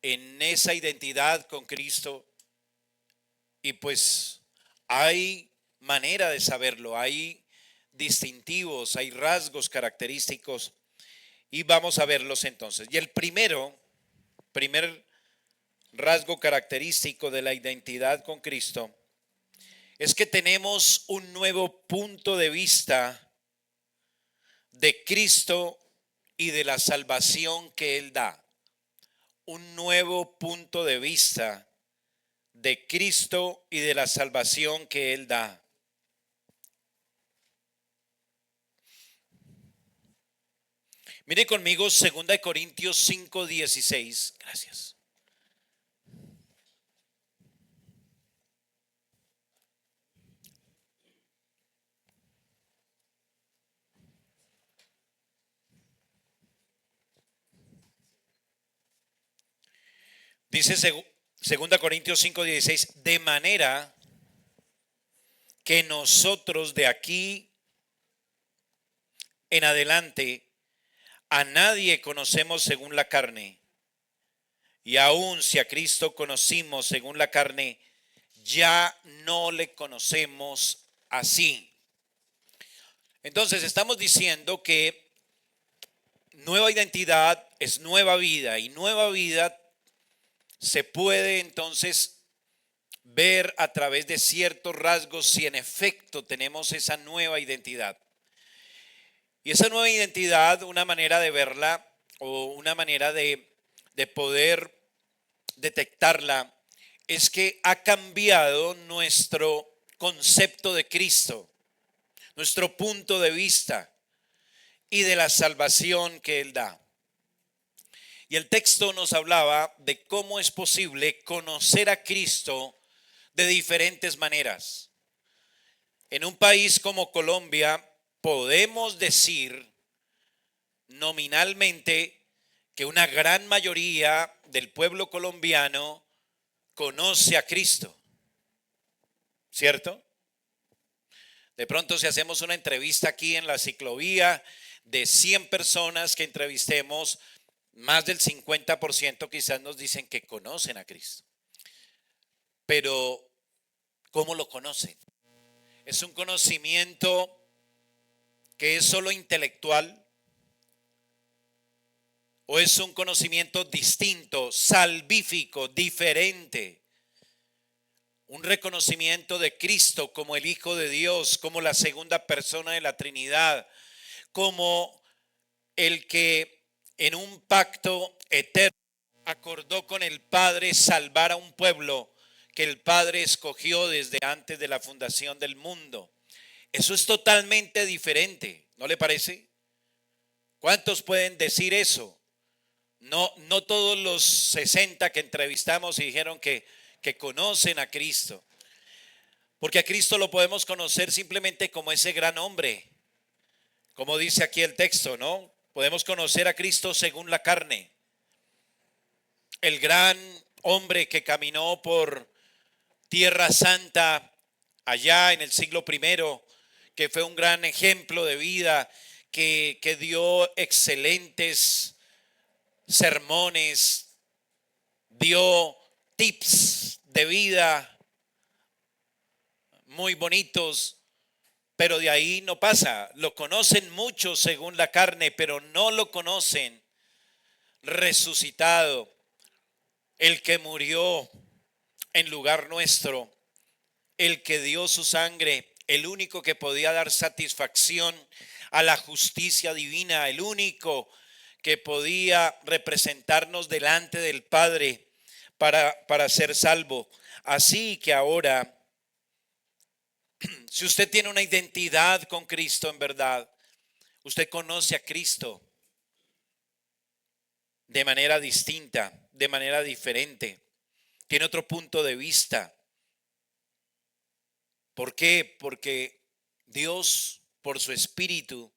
[SPEAKER 1] en esa identidad con Cristo? Y pues hay manera de saberlo, hay distintivos, hay rasgos característicos y vamos a verlos entonces. Y el primer rasgo característico de la identidad con Cristo es que tenemos un nuevo punto de vista de Cristo y de la salvación que Él da. Un nuevo punto de vista de Cristo y de la salvación que Él da. Mire conmigo 2 Corintios 5:16. Gracias. Dice 2 Corintios 5:16, de manera que nosotros de aquí en adelante a nadie conocemos según la carne. Y aun si a Cristo conocimos según la carne, ya no le conocemos así. Entonces estamos diciendo que nueva identidad es nueva vida y nueva vida se puede entonces ver a través de ciertos rasgos si en efecto tenemos esa nueva identidad. Y esa nueva identidad, una manera de verla o una manera de poder detectarla es que ha cambiado nuestro concepto de Cristo, nuestro punto de vista y de la salvación que Él da. Y el texto nos hablaba de cómo es posible conocer a Cristo de diferentes maneras. En un país como Colombia podemos decir nominalmente que una gran mayoría del pueblo colombiano conoce a Cristo, ¿cierto? De pronto si hacemos una entrevista aquí en la ciclovía de 100 personas que entrevistemos, más del 50% quizás nos dicen que conocen a Cristo. Pero, ¿cómo lo conocen? ¿Es un conocimiento que es solo intelectual? ¿O es un conocimiento distinto, salvífico, diferente? Un reconocimiento de Cristo como el Hijo de Dios, como la segunda persona de la Trinidad, como el que en un pacto eterno acordó con el Padre salvar a un pueblo que el Padre escogió desde antes de la fundación del mundo. Eso es totalmente diferente, ¿no le parece? ¿Cuántos pueden decir eso? No todos los 60 que entrevistamos y dijeron que conocen a Cristo. Porque a Cristo lo podemos conocer simplemente como ese gran hombre. Como dice aquí el texto, ¿no? Podemos conocer a Cristo según la carne. El gran hombre que caminó por Tierra Santa allá en el siglo I, que fue un gran ejemplo de vida, que dio excelentes sermones, dio tips de vida muy bonitos, pero de ahí no pasa. Lo conocen muchos según la carne, pero no lo conocen resucitado, el que murió en lugar nuestro, el que dio su sangre, el único que podía dar satisfacción a la justicia divina, el único que podía representarnos delante del Padre para ser salvo. Así que ahora, si usted tiene una identidad con Cristo en verdad, usted conoce a Cristo. de manera distinta, de manera diferente. Tiene otro punto de vista. ¿Por qué? Porque Dios, por su Espíritu,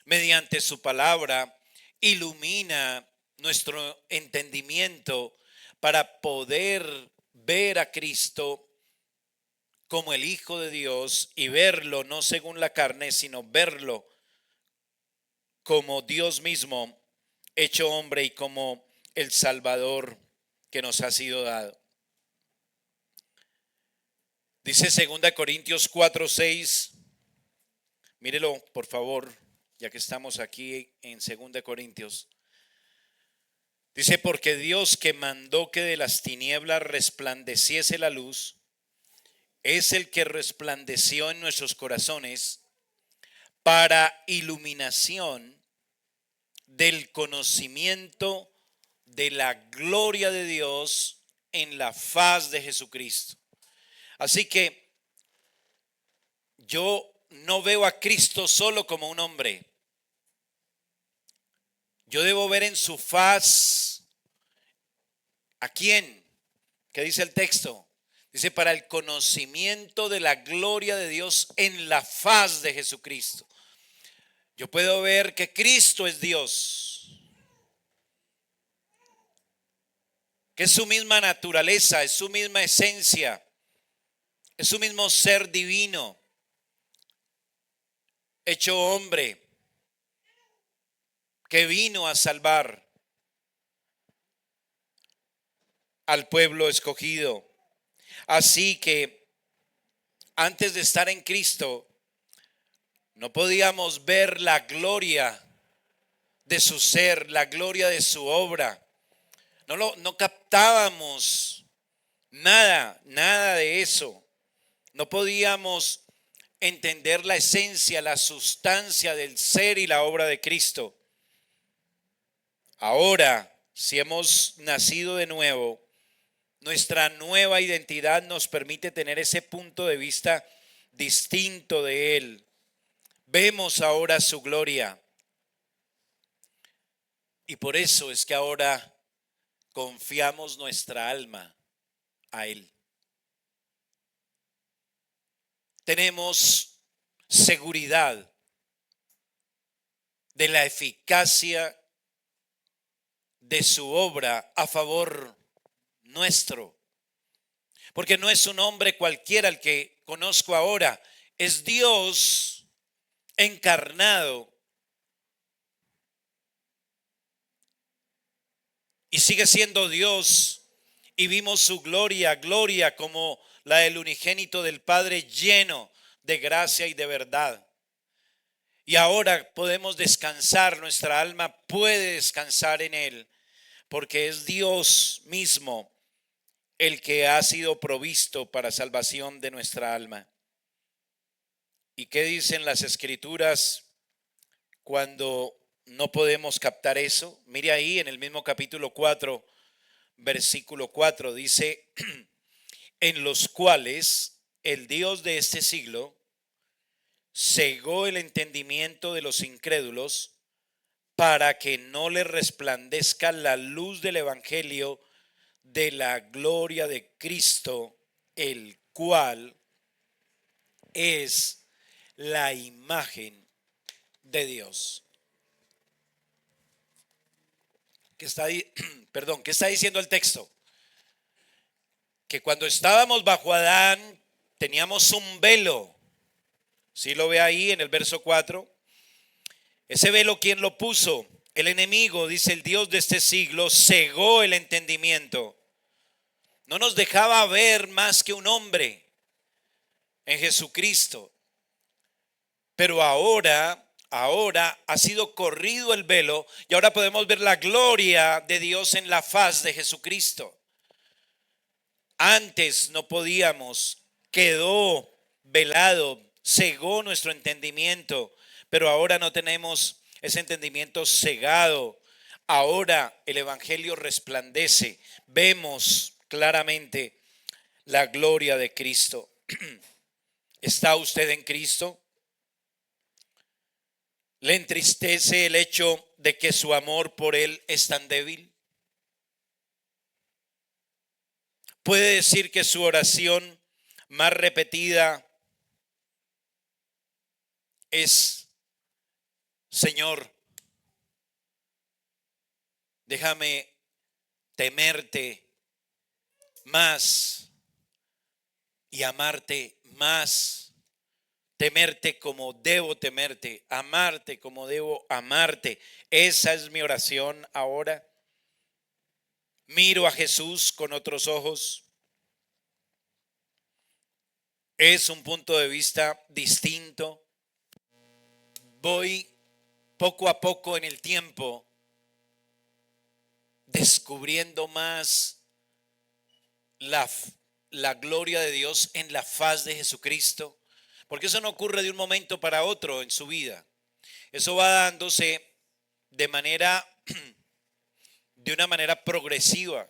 [SPEAKER 1] mediante su palabra, ilumina nuestro entendimiento para poder ver a Cristo como el Hijo de Dios y verlo no según la carne, sino verlo como Dios mismo hecho hombre y como el Salvador que nos ha sido dado. Dice 2 Corintios 4:6. Mírelo, por favor, ya que estamos aquí en 2 Corintios. Dice, porque Dios que mandó que de las tinieblas resplandeciese la luz, es el que resplandeció en nuestros corazones para iluminación del conocimiento de la gloria de Dios en la faz de Jesucristo. Así que yo no veo a Cristo solo como un hombre. Yo debo ver en su faz ¿a quién? ¿Qué dice el texto? Dice, para el conocimiento de la gloria de Dios en la faz de Jesucristo. Yo puedo ver que Cristo es Dios, que es su misma naturaleza, es su misma esencia, es su mismo ser divino, hecho hombre, que vino a salvar al pueblo escogido. Así que antes de estar en Cristo, no podíamos ver la gloria de su ser, la gloria de su obra. No captábamos nada de eso. No podíamos entender la esencia, la sustancia del ser y la obra de Cristo. Ahora, si hemos nacido de nuevo, nuestra nueva identidad nos permite tener ese punto de vista distinto de Él. Vemos ahora su gloria. Y por eso es que ahora confiamos nuestra alma a Él. Tenemos seguridad de la eficacia de su obra a favor nuestro. Porque no es un hombre cualquiera el que conozco ahora, es Dios encarnado. Y sigue siendo Dios. Y vimos su gloria como la del unigénito del Padre, lleno de gracia y de verdad. Y ahora podemos descansar, nuestra alma puede descansar en Él, porque es Dios mismo el que ha sido provisto para salvación de nuestra alma. ¿Y qué dicen las Escrituras cuando no podemos captar eso? Mire ahí en el mismo capítulo 4, versículo 4, dice, en los cuales el Dios de este siglo cegó el entendimiento de los incrédulos para que no les resplandezca la luz del evangelio de la gloria de Cristo, el cual es la imagen de Dios. ¿Qué está diciendo el texto? Que cuando estábamos bajo Adán teníamos un velo. ¿Sí lo ve ahí en el verso 4? Ese velo, ¿quién lo puso? El enemigo, dice el Dios de este siglo, cegó el entendimiento. No nos dejaba ver más que un hombre en Jesucristo. Pero ahora ha sido corrido el velo y ahora podemos ver la gloria de Dios en la faz de Jesucristo. Antes no podíamos, quedó velado, cegó nuestro entendimiento, pero ahora no tenemos ese entendimiento cegado. Ahora el evangelio resplandece, vemos claramente la gloria de Cristo. ¿Está usted en Cristo? ¿Le entristece el hecho de que su amor por Él es tan débil? ¿Puede decir que su oración más repetida es: Señor, déjame temerte más y amarte más, temerte como debo temerte, amarte como debo amarte? Esa es mi oración ahora. Miro a Jesús con otros ojos. Es un punto de vista distinto. Voy poco a poco en el tiempo descubriendo más la, la gloria de Dios en la faz de Jesucristo, porque eso no ocurre de un momento para otro en su vida. Eso va dándose de manera, de una manera progresiva.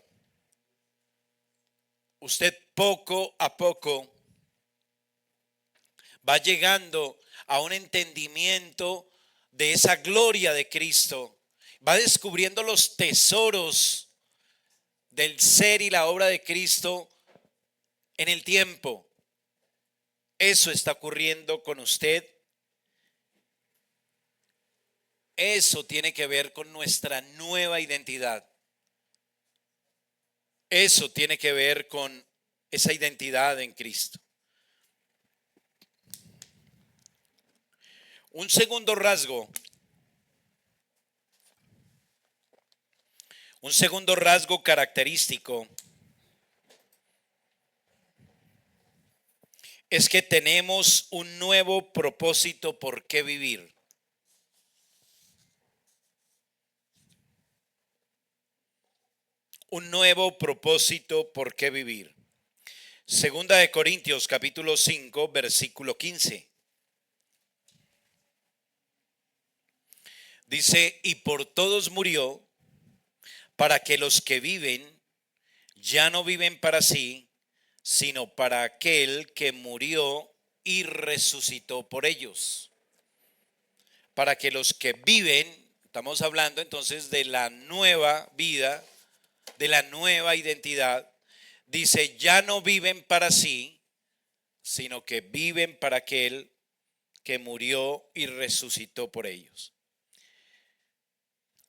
[SPEAKER 1] Usted poco a poco va llegando a un entendimiento de esa gloria de Cristo. Va descubriendo los tesoros del ser y la obra de Cristo en el tiempo. Eso está ocurriendo con usted. Eso tiene que ver con nuestra nueva identidad. Eso tiene que ver con esa identidad en Cristo. Un segundo rasgo característico es que tenemos un nuevo propósito por qué vivir. Un nuevo propósito por qué vivir. Segunda de Corintios capítulo 5 versículo 15. Dice: y por todos murió, para que los que viven ya no viven para sí, sino para aquel que murió y resucitó por ellos. Para que los que viven, estamos hablando entonces de la nueva vida, de la nueva identidad. Dice: ya no viven para sí, sino que viven para aquel que murió y resucitó por ellos.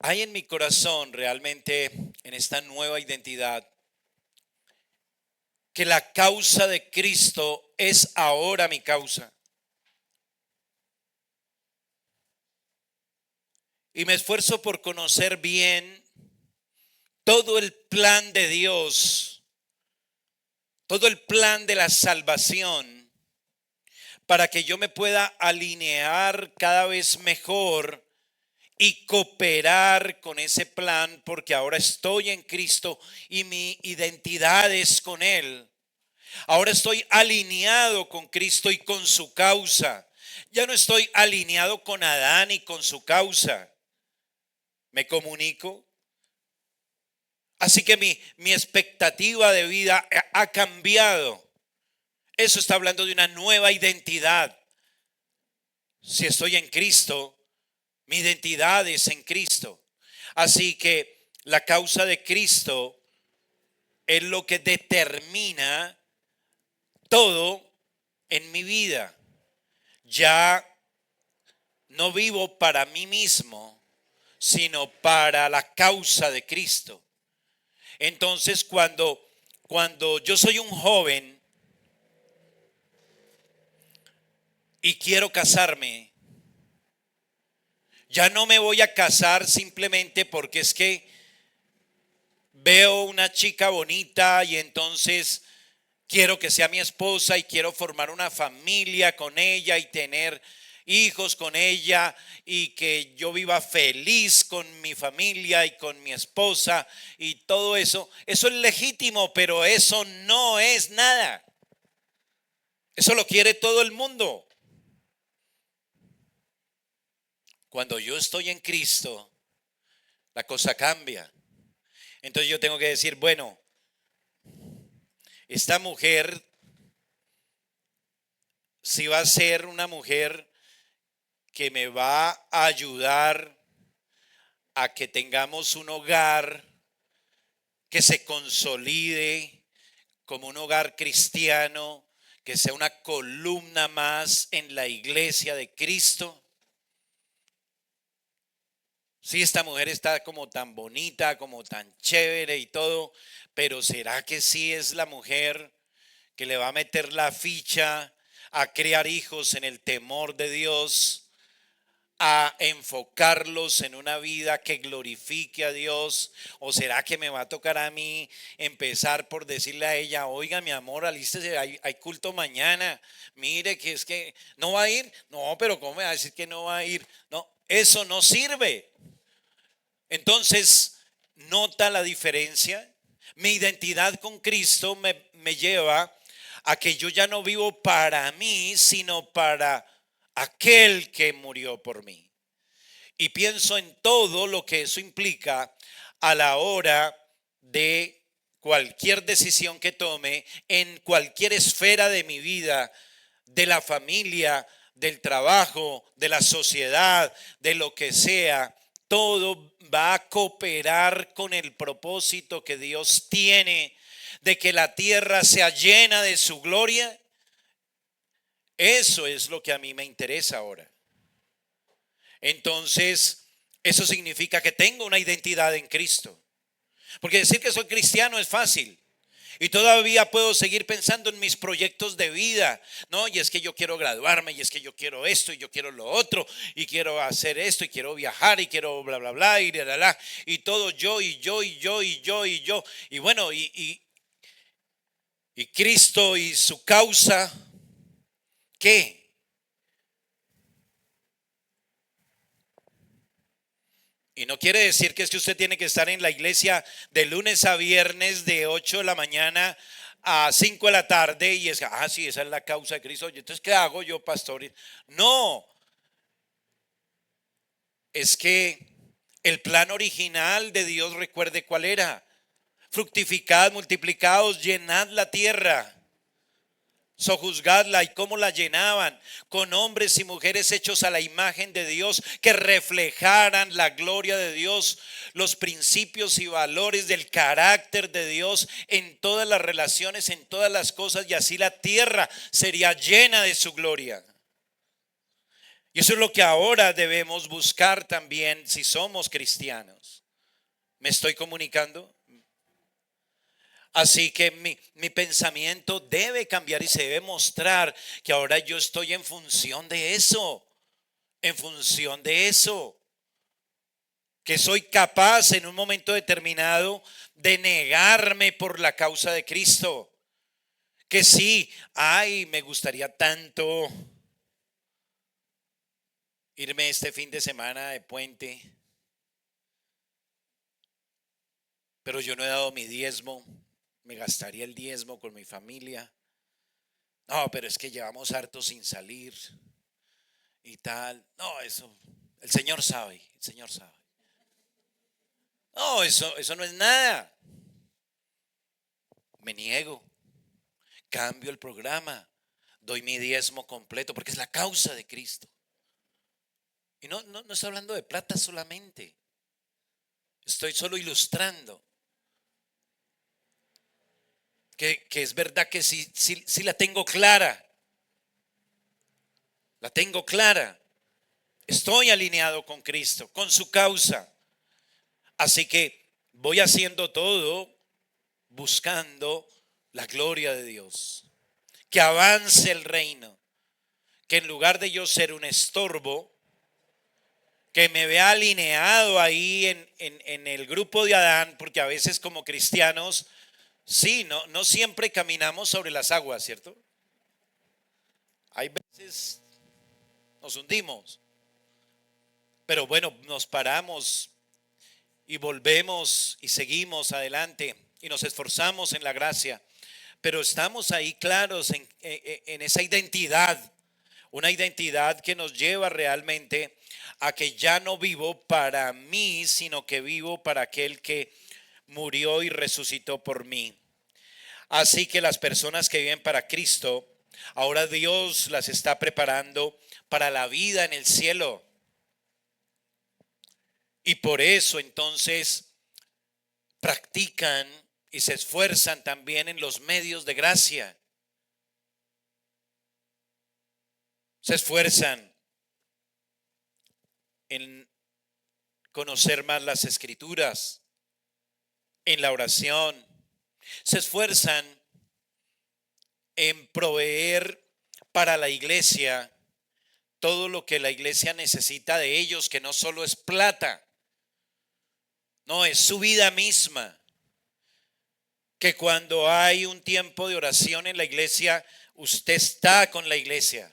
[SPEAKER 1] Hay en mi corazón realmente, en esta nueva identidad, que la causa de Cristo es ahora mi causa. Y me esfuerzo por conocer bien todo el plan de Dios, todo el plan de la salvación, para que yo me pueda alinear cada vez mejor y cooperar con ese plan, porque ahora estoy en Cristo y mi identidad es con Él. Ahora estoy alineado con Cristo y con su causa. Ya no estoy alineado con Adán y con su causa. ¿Me comunico? Así que mi expectativa de vida ha cambiado. Eso está hablando de una nueva identidad. Si estoy en Cristo, mi identidad es en Cristo. Así que la causa de Cristo es lo que determina todo en mi vida. Ya no vivo para mí mismo, sino para la causa de Cristo. Entonces, cuando yo soy un joven y quiero casarme, ya no me voy a casar simplemente porque es que veo una chica bonita y entonces quiero que sea mi esposa y quiero formar una familia con ella y tener hijos con ella y que yo viva feliz con mi familia y con mi esposa y todo eso. Eso es legítimo, pero eso no es nada. Eso lo quiere todo el mundo. Cuando yo estoy en Cristo, la cosa cambia. Entonces yo tengo que decir, bueno, esta mujer, si va a ser una mujer que me va a ayudar a que tengamos un hogar que se consolide como un hogar cristiano, que sea una columna más en la iglesia de Cristo. Sí, esta mujer está como tan bonita, como tan chévere y todo, pero ¿será que sí es la mujer que le va a meter la ficha a criar hijos en el temor de Dios, a enfocarlos en una vida que glorifique a Dios? ¿O será que me va a tocar a mí empezar por decirle a ella: oiga, mi amor, alístese, hay culto mañana, mire que es que no va a ir? No, pero ¿cómo me va a decir que no va a ir? No, eso no sirve. Entonces, nota la diferencia. Mi identidad con Cristo me lleva a que yo ya no vivo para mí, sino para aquel que murió por mí. Y pienso en todo lo que eso implica a la hora de cualquier decisión que tome, en cualquier esfera de mi vida, de la familia, del trabajo, de la sociedad, de lo que sea. Todo va a cooperar con el propósito que Dios tiene de que la tierra sea llena de su gloria. Eso es lo que a mí me interesa ahora. Entonces, eso significa que tengo una identidad en Cristo. Porque decir que soy cristiano es fácil. Y todavía puedo seguir pensando en mis proyectos de vida. No, y es que yo quiero graduarme, y es que yo quiero esto, y yo quiero lo otro, y quiero hacer esto, y quiero viajar, y quiero bla, bla, bla, y la, la. Y todo yo, y yo, y yo, y yo, y yo. Y bueno, y Cristo y su causa, ¿qué? Y no quiere decir que es que usted tiene que estar en la iglesia de lunes a viernes de 8 de la mañana a 5 de la tarde y es que, sí, esa es la causa de Cristo. Entonces, ¿qué hago yo, pastor? No, es que el plan original de Dios, recuerde cuál era: fructificad, multiplicaos, llenad la tierra, sojuzgadla. ¿Y cómo la llenaban? Con hombres y mujeres hechos a la imagen de Dios, que reflejaran la gloria de Dios, los principios y valores del carácter de Dios en todas las relaciones, en todas las cosas, y así la tierra sería llena de su gloria. Y eso es lo que ahora debemos buscar también si somos cristianos. ¿Me estoy comunicando? Así que mi pensamiento debe cambiar y se debe mostrar que ahora yo estoy en función de eso, en función de eso, que soy capaz en un momento determinado de negarme por la causa de Cristo. Que sí, me gustaría tanto irme este fin de semana de puente, pero yo no he dado mi diezmo. Me gastaría el diezmo con mi familia. No, pero es que llevamos harto sin salir y tal. No, eso, el Señor sabe, el Señor sabe. No, eso no es nada. Me niego, cambio el programa, doy mi diezmo completo, porque es la causa de Cristo. Y no estoy hablando de plata solamente. Estoy solo ilustrando que es verdad que sí la tengo clara. La tengo clara. Estoy alineado con Cristo, con su causa. Así que voy haciendo todo buscando la gloria de Dios. Que avance el reino. Que en lugar de yo ser un estorbo, que me vea alineado ahí en el grupo de Adán, porque a veces como cristianos, sí, no siempre caminamos sobre las aguas, ¿cierto? Hay veces nos hundimos, pero bueno, nos paramos y volvemos y seguimos adelante y nos esforzamos en la gracia, pero estamos ahí claros en esa identidad, una identidad que nos lleva realmente a que ya no vivo para mí, sino que vivo para aquel que murió y resucitó por mí. Así que las personas que viven para Cristo Ahora Dios las está preparando para la vida en el cielo. Y por eso entonces practican y se esfuerzan también en los medios de gracia. Se esfuerzan en conocer más las escrituras, en la oración. Se esfuerzan en proveer para la iglesia todo lo que la iglesia necesita de ellos, que no solo es plata, no, es su vida misma. Que cuando hay un tiempo de oración en la iglesia, usted está con la iglesia.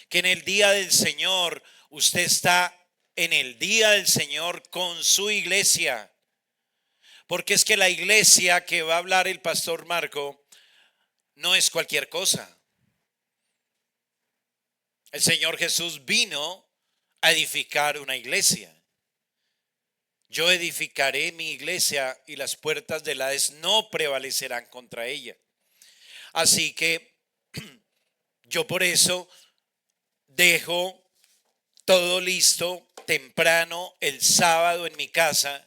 [SPEAKER 1] Que en el día del Señor, usted está en el día del Señor con su iglesia. Porque es que la iglesia que va a hablar el pastor Marco no es cualquier cosa. El Señor Jesús vino a edificar una iglesia. Yo edificaré mi iglesia y las puertas del Hades no prevalecerán contra ella. Así que yo por eso dejo todo listo temprano el sábado en mi casa.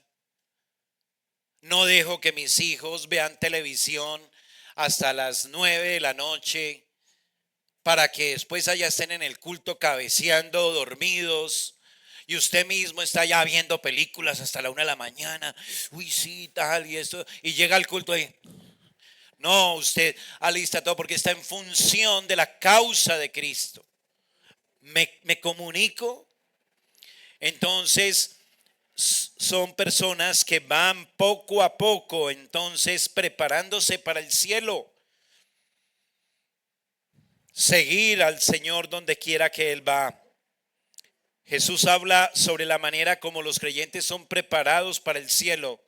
[SPEAKER 1] No dejo que mis hijos vean televisión hasta las 9 de la noche para que después allá estén en el culto cabeceando, dormidos. Y usted mismo está ya viendo películas hasta la 1 de la mañana. Uy, sí, tal y esto. Y llega al culto ahí. No, usted alista todo porque está en función de la causa de Cristo. Me comunico. Entonces, son personas que van poco a poco, entonces preparándose para el cielo. Seguir al Señor donde quiera que Él va. Jesús habla sobre la manera como los creyentes son preparados para el cielo.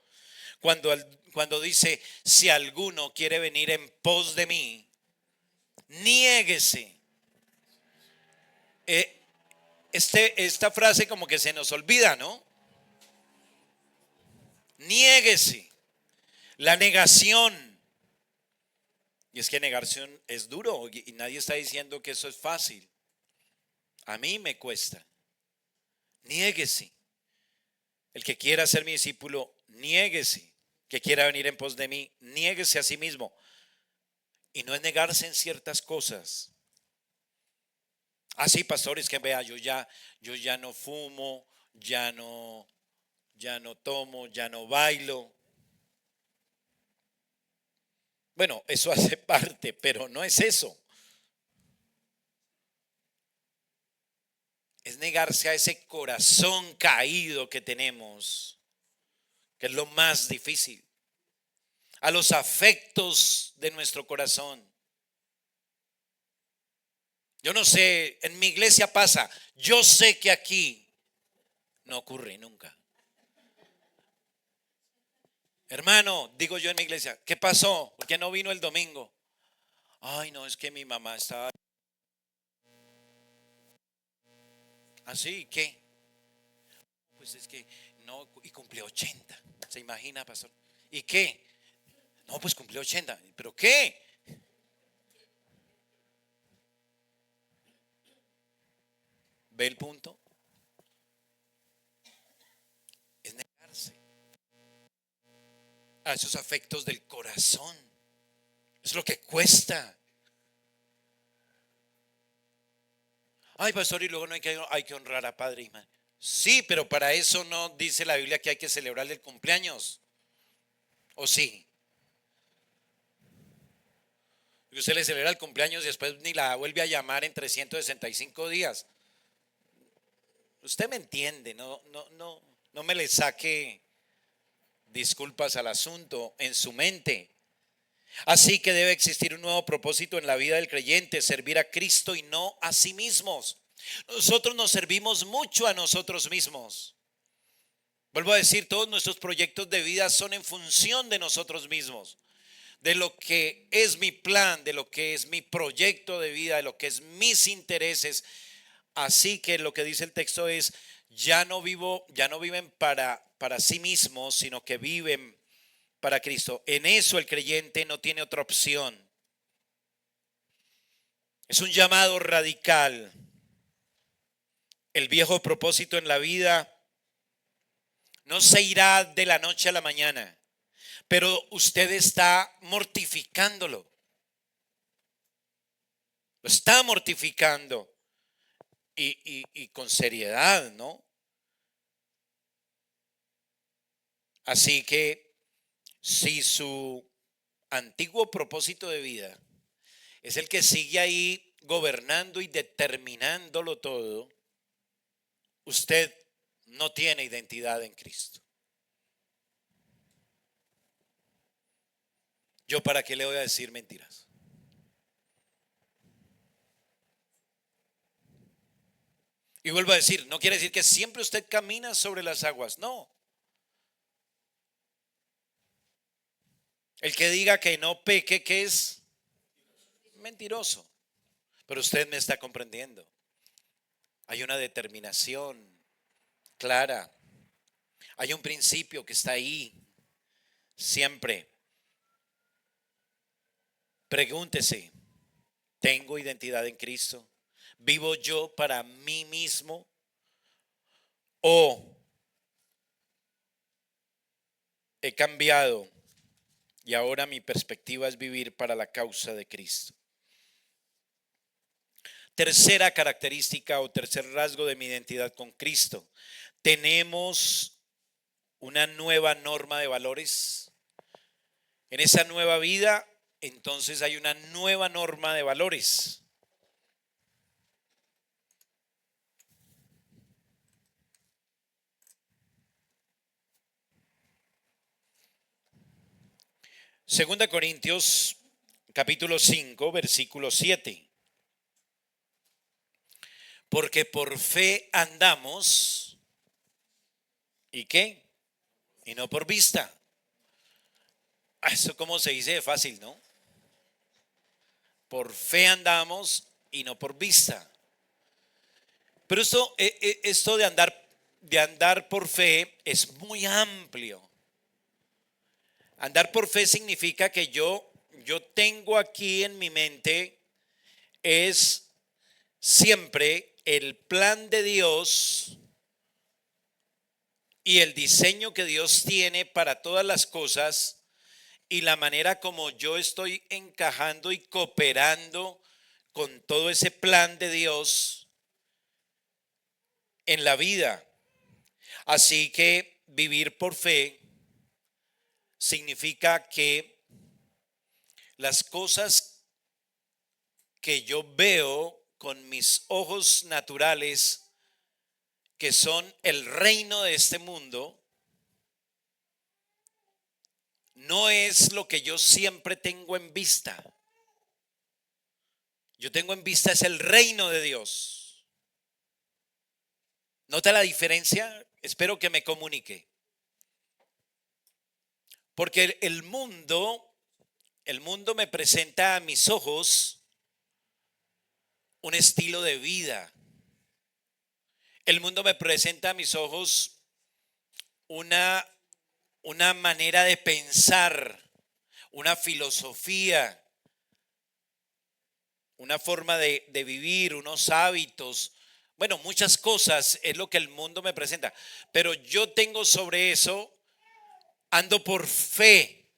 [SPEAKER 1] Cuando dice, si alguno quiere venir en pos de mí, niéguese. Esta frase como que se nos olvida, ¿no? Niéguese. La negación. Y es que negación es duro y nadie está diciendo que eso es fácil. A mí me cuesta. Niéguese. El que quiera ser mi discípulo, niéguese. Que quiera venir en pos de mí, niéguese a sí mismo. Y no es negarse en ciertas cosas. Así, pastores, que vea, yo ya no fumo, ya no tomo, ya no bailo. Bueno, eso hace parte, pero no es eso. Es negarse a ese corazón caído que tenemos, que es lo más difícil. A los afectos de nuestro corazón. Yo no sé, en mi iglesia pasa, yo sé que aquí no ocurre nunca. Hermano, digo yo en mi iglesia, ¿qué pasó? ¿Por qué no vino el domingo? Ay, no, es que mi mamá estaba así, ¿qué? Pues es que no, y cumplió 80. ¿Se imagina, pastor? ¿Y qué? No, pues cumplió 80. ¿Pero qué? ¿Ve el punto? Es negarse a esos afectos del corazón. Es lo que cuesta. Ay, pastor, y luego no hay que honrar a padre y madre. Sí, pero para eso no dice la Biblia que hay que celebrar el cumpleaños. ¿O sí? Y usted le celebra el cumpleaños y después ni la vuelve a llamar en 365 días. Usted me entiende, no me le saque disculpas al asunto en su mente. Así que debe existir un nuevo propósito en la vida del creyente, servir a Cristo y no a sí mismos. Nosotros nos servimos mucho a nosotros mismos. Vuelvo a decir, todos nuestros proyectos de vida son en función de nosotros mismos, de lo que es mi plan, de lo que es mi proyecto de vida, de lo que es mis intereses. Así que lo que dice el texto es, ya no viven para sí mismos, sino que viven para Cristo. En eso el creyente no tiene otra opción. Es un llamado radical. El viejo propósito en la vida no se irá de la noche a la mañana, pero usted está mortificándolo. Lo está mortificando y con seriedad, ¿no? Así que si su antiguo propósito de vida es el que sigue ahí gobernando y determinándolo todo, usted no tiene identidad en Cristo. ¿Yo para qué le voy a decir mentiras? Y vuelvo a decir, no quiere decir que siempre usted camina sobre las aguas, no. El que diga que no peque, ¿qué es? Mentiroso. Pero usted me está comprendiendo. Hay una determinación clara. Hay un principio que está ahí siempre. Pregúntese, ¿tengo identidad en Cristo? ¿Vivo yo para mí mismo? ¿O he cambiado y ahora mi perspectiva es vivir para la causa de Cristo? Tercera característica o tercer rasgo de mi identidad con Cristo. Tenemos una nueva norma de valores. En esa nueva vida, entonces hay una nueva norma de valores. Segunda Corintios capítulo 5, versículo 7. Porque por fe andamos, ¿y qué? Y no por vista. Eso como se dice de fácil, ¿no? Por fe andamos y no por vista. Pero esto de andar por fe es muy amplio. Andar por fe significa que yo tengo aquí en mi mente es siempre el plan de Dios y el diseño que Dios tiene para todas las cosas y la manera como yo estoy encajando y cooperando con todo ese plan de Dios en la vida. Así que vivir por fe significa que las cosas que yo veo con mis ojos naturales, que son el reino de este mundo, no es lo que yo siempre tengo en vista. Yo tengo en vista es el reino de Dios. ¿Nota la diferencia? Espero que me comunique. Porque el mundo me presenta a mis ojos un estilo de vida. El mundo me presenta a mis ojos una manera de pensar, una filosofía, una forma de vivir, unos hábitos. Bueno, muchas cosas es lo que el mundo me presenta. Pero yo tengo sobre eso, ando por fe.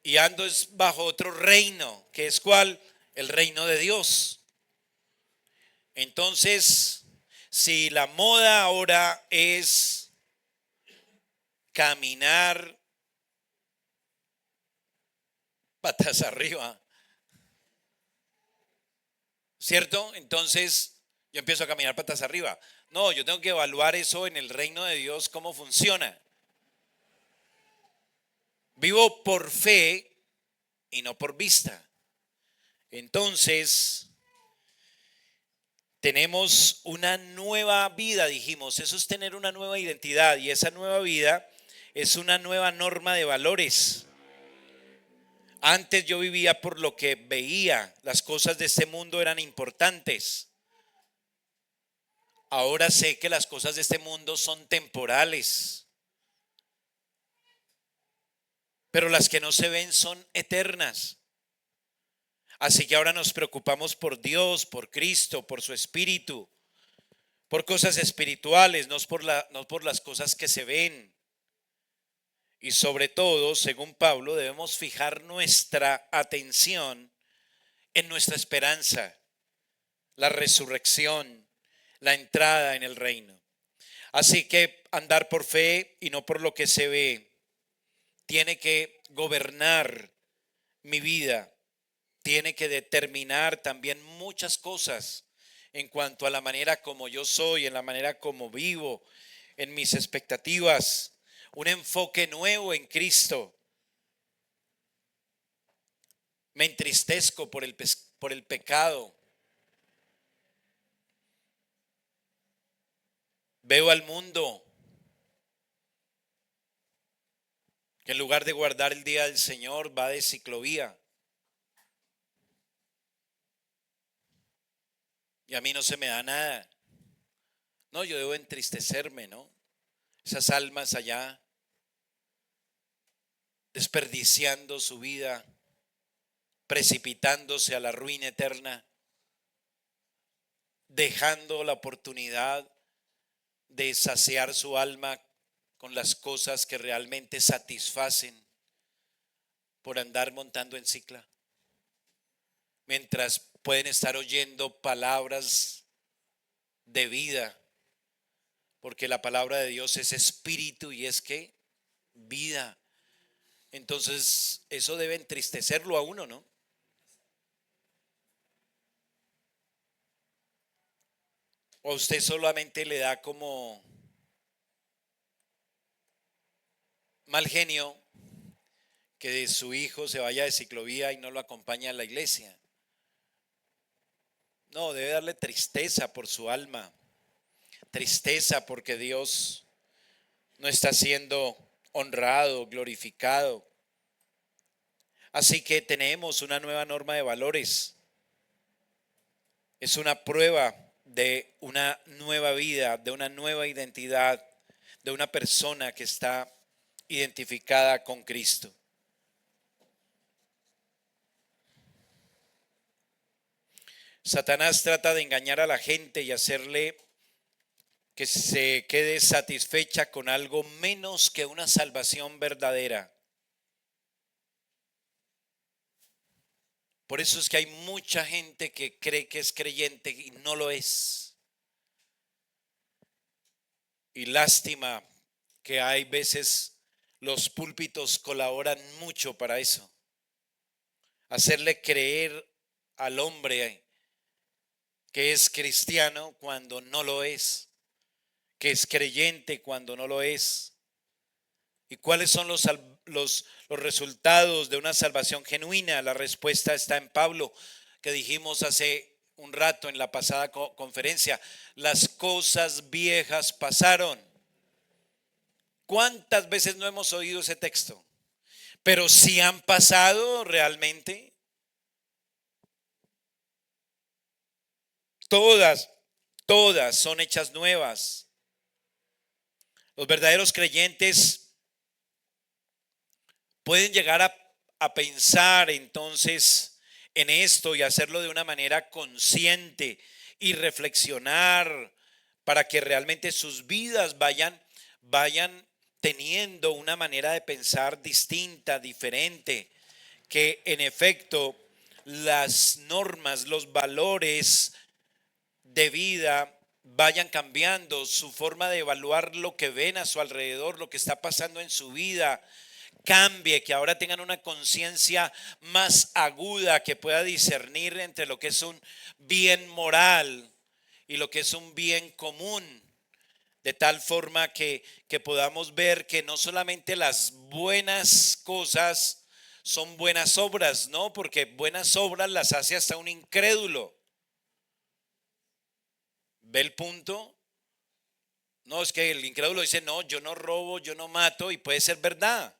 [SPEAKER 1] Y ando es bajo otro reino, que es ¿cuál? El reino de Dios. Entonces, si la moda ahora es caminar patas arriba, ¿cierto? Entonces, yo empiezo a caminar patas arriba. No, yo tengo que evaluar eso en el reino de Dios, cómo funciona. Vivo por fe y no por vista. Entonces, tenemos una nueva vida, dijimos. Eso es tener una nueva identidad y esa nueva vida es una nueva norma de valores. Antes yo vivía por lo que veía, las cosas de este mundo eran importantes. Ahora sé que las cosas de este mundo son temporales, pero las que no se ven son eternas. Así que ahora nos preocupamos por Dios, por Cristo, por su Espíritu, por cosas espirituales, no por las cosas que se ven. Y sobre todo, según Pablo, debemos fijar nuestra atención en nuestra esperanza, la resurrección, la entrada en el reino. Así que andar por fe y no por lo que se ve tiene que gobernar mi vida, tiene que determinar también muchas cosas en cuanto a la manera como yo soy, en la manera como vivo, en mis expectativas, un enfoque nuevo en Cristo. Me entristezco por el pecado. Veo al mundo que en lugar de guardar el día del Señor va de ciclovía. Y a mí no se me da nada. No, yo debo entristecerme, ¿no? Esas almas allá desperdiciando su vida, precipitándose a la ruina eterna, dejando la oportunidad de saciar su alma con las cosas que realmente satisfacen por andar montando en cicla, mientras pueden estar oyendo palabras de vida, porque la palabra de Dios es espíritu y es que vida. Entonces eso debe entristecerlo a uno, ¿no? O a usted solamente le da como mal genio que su hijo se vaya de ciclovía y no lo acompaña a la iglesia. No, debe darle tristeza por su alma, tristeza porque Dios no está siendo honrado, glorificado. Así que tenemos una nueva norma de valores. Es una prueba de una nueva vida, de una nueva identidad, de una persona que está identificada con Cristo. Satanás trata de engañar a la gente y hacerle que se quede satisfecha con algo menos que una salvación verdadera. Por eso es que hay mucha gente que cree que es creyente y no lo es. Y lástima que hay veces los púlpitos colaboran mucho para eso. Hacerle creer al hombre que es cristiano cuando no lo es, que es creyente cuando no lo es. ¿Y cuáles son los resultados de una salvación genuina? La respuesta está en Pablo, que dijimos hace un rato en la pasada conferencia. Las cosas viejas pasaron. ¿Cuántas veces no hemos oído ese texto? Pero si han pasado realmente. Todas son hechas nuevas. Los verdaderos creyentes pueden llegar a pensar entonces en esto y hacerlo de una manera consciente y reflexionar para que realmente sus vidas vayan teniendo una manera de pensar distinta, diferente, que en efecto las normas, los valores de vida vayan cambiando, su forma de evaluar lo que ven a su alrededor, lo que está pasando en su vida, cambie, que ahora tengan una conciencia más aguda, que pueda discernir entre lo que es un bien moral y lo que es un bien común, de tal forma que podamos ver que no solamente las buenas cosas son buenas obras, no, porque buenas obras las hace hasta un incrédulo. ¿Ve el punto? No, es que el incrédulo dice, no, yo no robo, yo no mato, y puede ser verdad.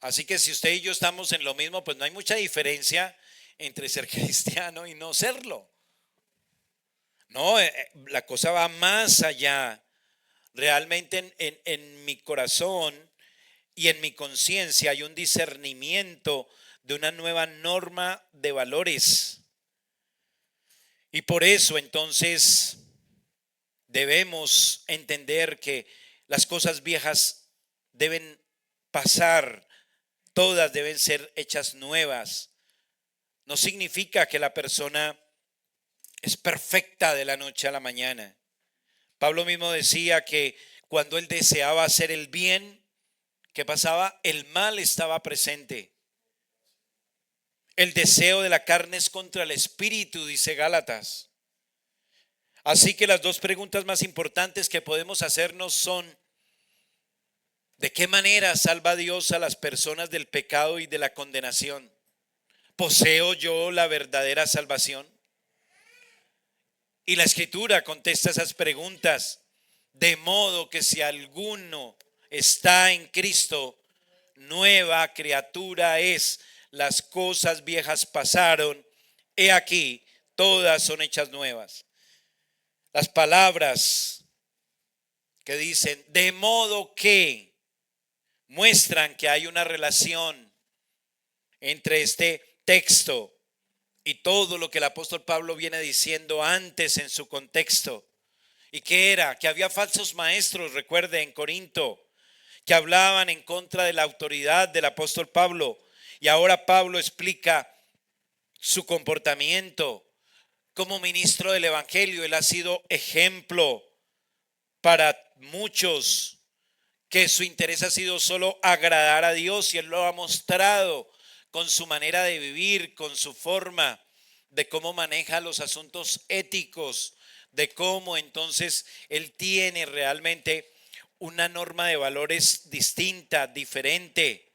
[SPEAKER 1] Así que si usted y yo estamos en lo mismo, pues no hay mucha diferencia entre ser cristiano y no serlo. No, la cosa va más allá. Realmente en mi corazón y en mi conciencia hay un discernimiento de una nueva norma de valores. Y por eso entonces debemos entender que las cosas viejas deben pasar, todas deben ser hechas nuevas. No significa que la persona es perfecta de la noche a la mañana. Pablo mismo decía que cuando él deseaba hacer el bien, ¿qué pasaba? El mal estaba presente. El deseo de la carne es contra el espíritu, dice Gálatas. Así que las dos preguntas más importantes que podemos hacernos son: ¿de qué manera salva Dios a las personas del pecado y de la condenación? ¿Poseo yo la verdadera salvación? Y la Escritura contesta esas preguntas, de modo que si alguno está en Cristo, nueva criatura es. Las cosas viejas pasaron, he aquí, todas son hechas nuevas. Las palabras que dicen de modo que muestran que hay una relación entre este texto y todo lo que el apóstol Pablo viene diciendo antes en su contexto. ¿Y qué era? Que había falsos maestros, recuerde, en Corinto, que hablaban en contra de la autoridad del apóstol Pablo. Y ahora Pablo explica su comportamiento como ministro del evangelio. Él ha sido ejemplo para muchos, que su interés ha sido solo agradar a Dios, y él lo ha mostrado con su manera de vivir, con su forma de cómo maneja los asuntos éticos, de cómo entonces él tiene realmente una norma de valores distinta, diferente.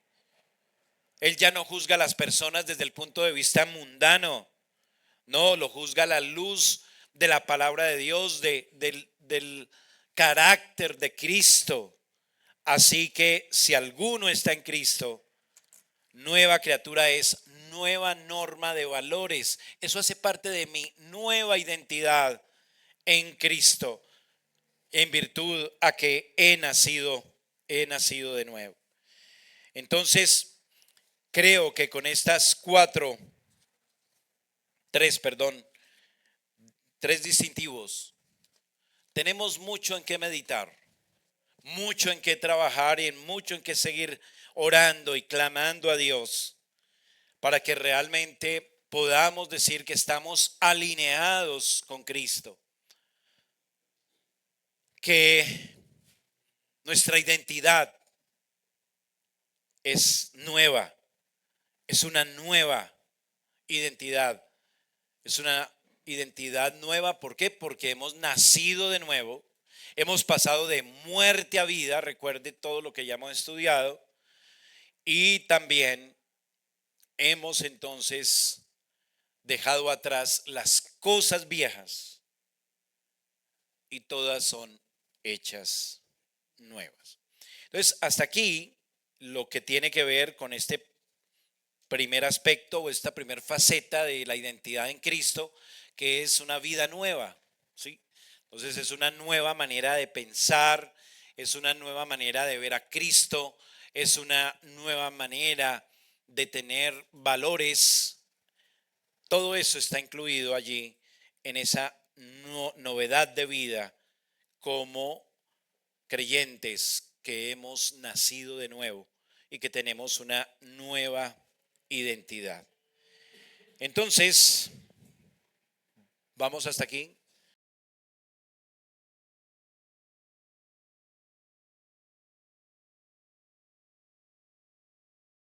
[SPEAKER 1] Él ya no juzga a las personas desde el punto de vista mundano, no, lo juzga a la luz de la palabra de Dios, del carácter de Cristo. Así que si alguno está en Cristo, nueva criatura es, nueva norma de valores. Eso hace parte de mi nueva identidad en Cristo, en virtud a que he nacido de nuevo. Entonces, creo que con estas tres distintivos, tenemos mucho en qué meditar, mucho en qué trabajar y mucho en qué seguir orando y clamando a Dios para que realmente podamos decir que estamos alineados con Cristo, que nuestra identidad es nueva, es una nueva identidad, es una identidad nueva. ¿Por qué? Porque hemos nacido de nuevo, hemos pasado de muerte a vida, recuerde todo lo que ya hemos estudiado, y también hemos entonces dejado atrás las cosas viejas y todas son hechas nuevas. Entonces, hasta aquí lo que tiene que ver con este primer aspecto o esta primer faceta de la identidad en Cristo, que es una vida nueva, ¿sí? Entonces es una nueva manera de pensar, es una nueva manera de ver a Cristo, es una nueva manera de tener valores. Todo eso está incluido allí en esa novedad de vida como creyentes que hemos nacido de nuevo y que tenemos una nueva identidad. Entonces, vamos hasta aquí.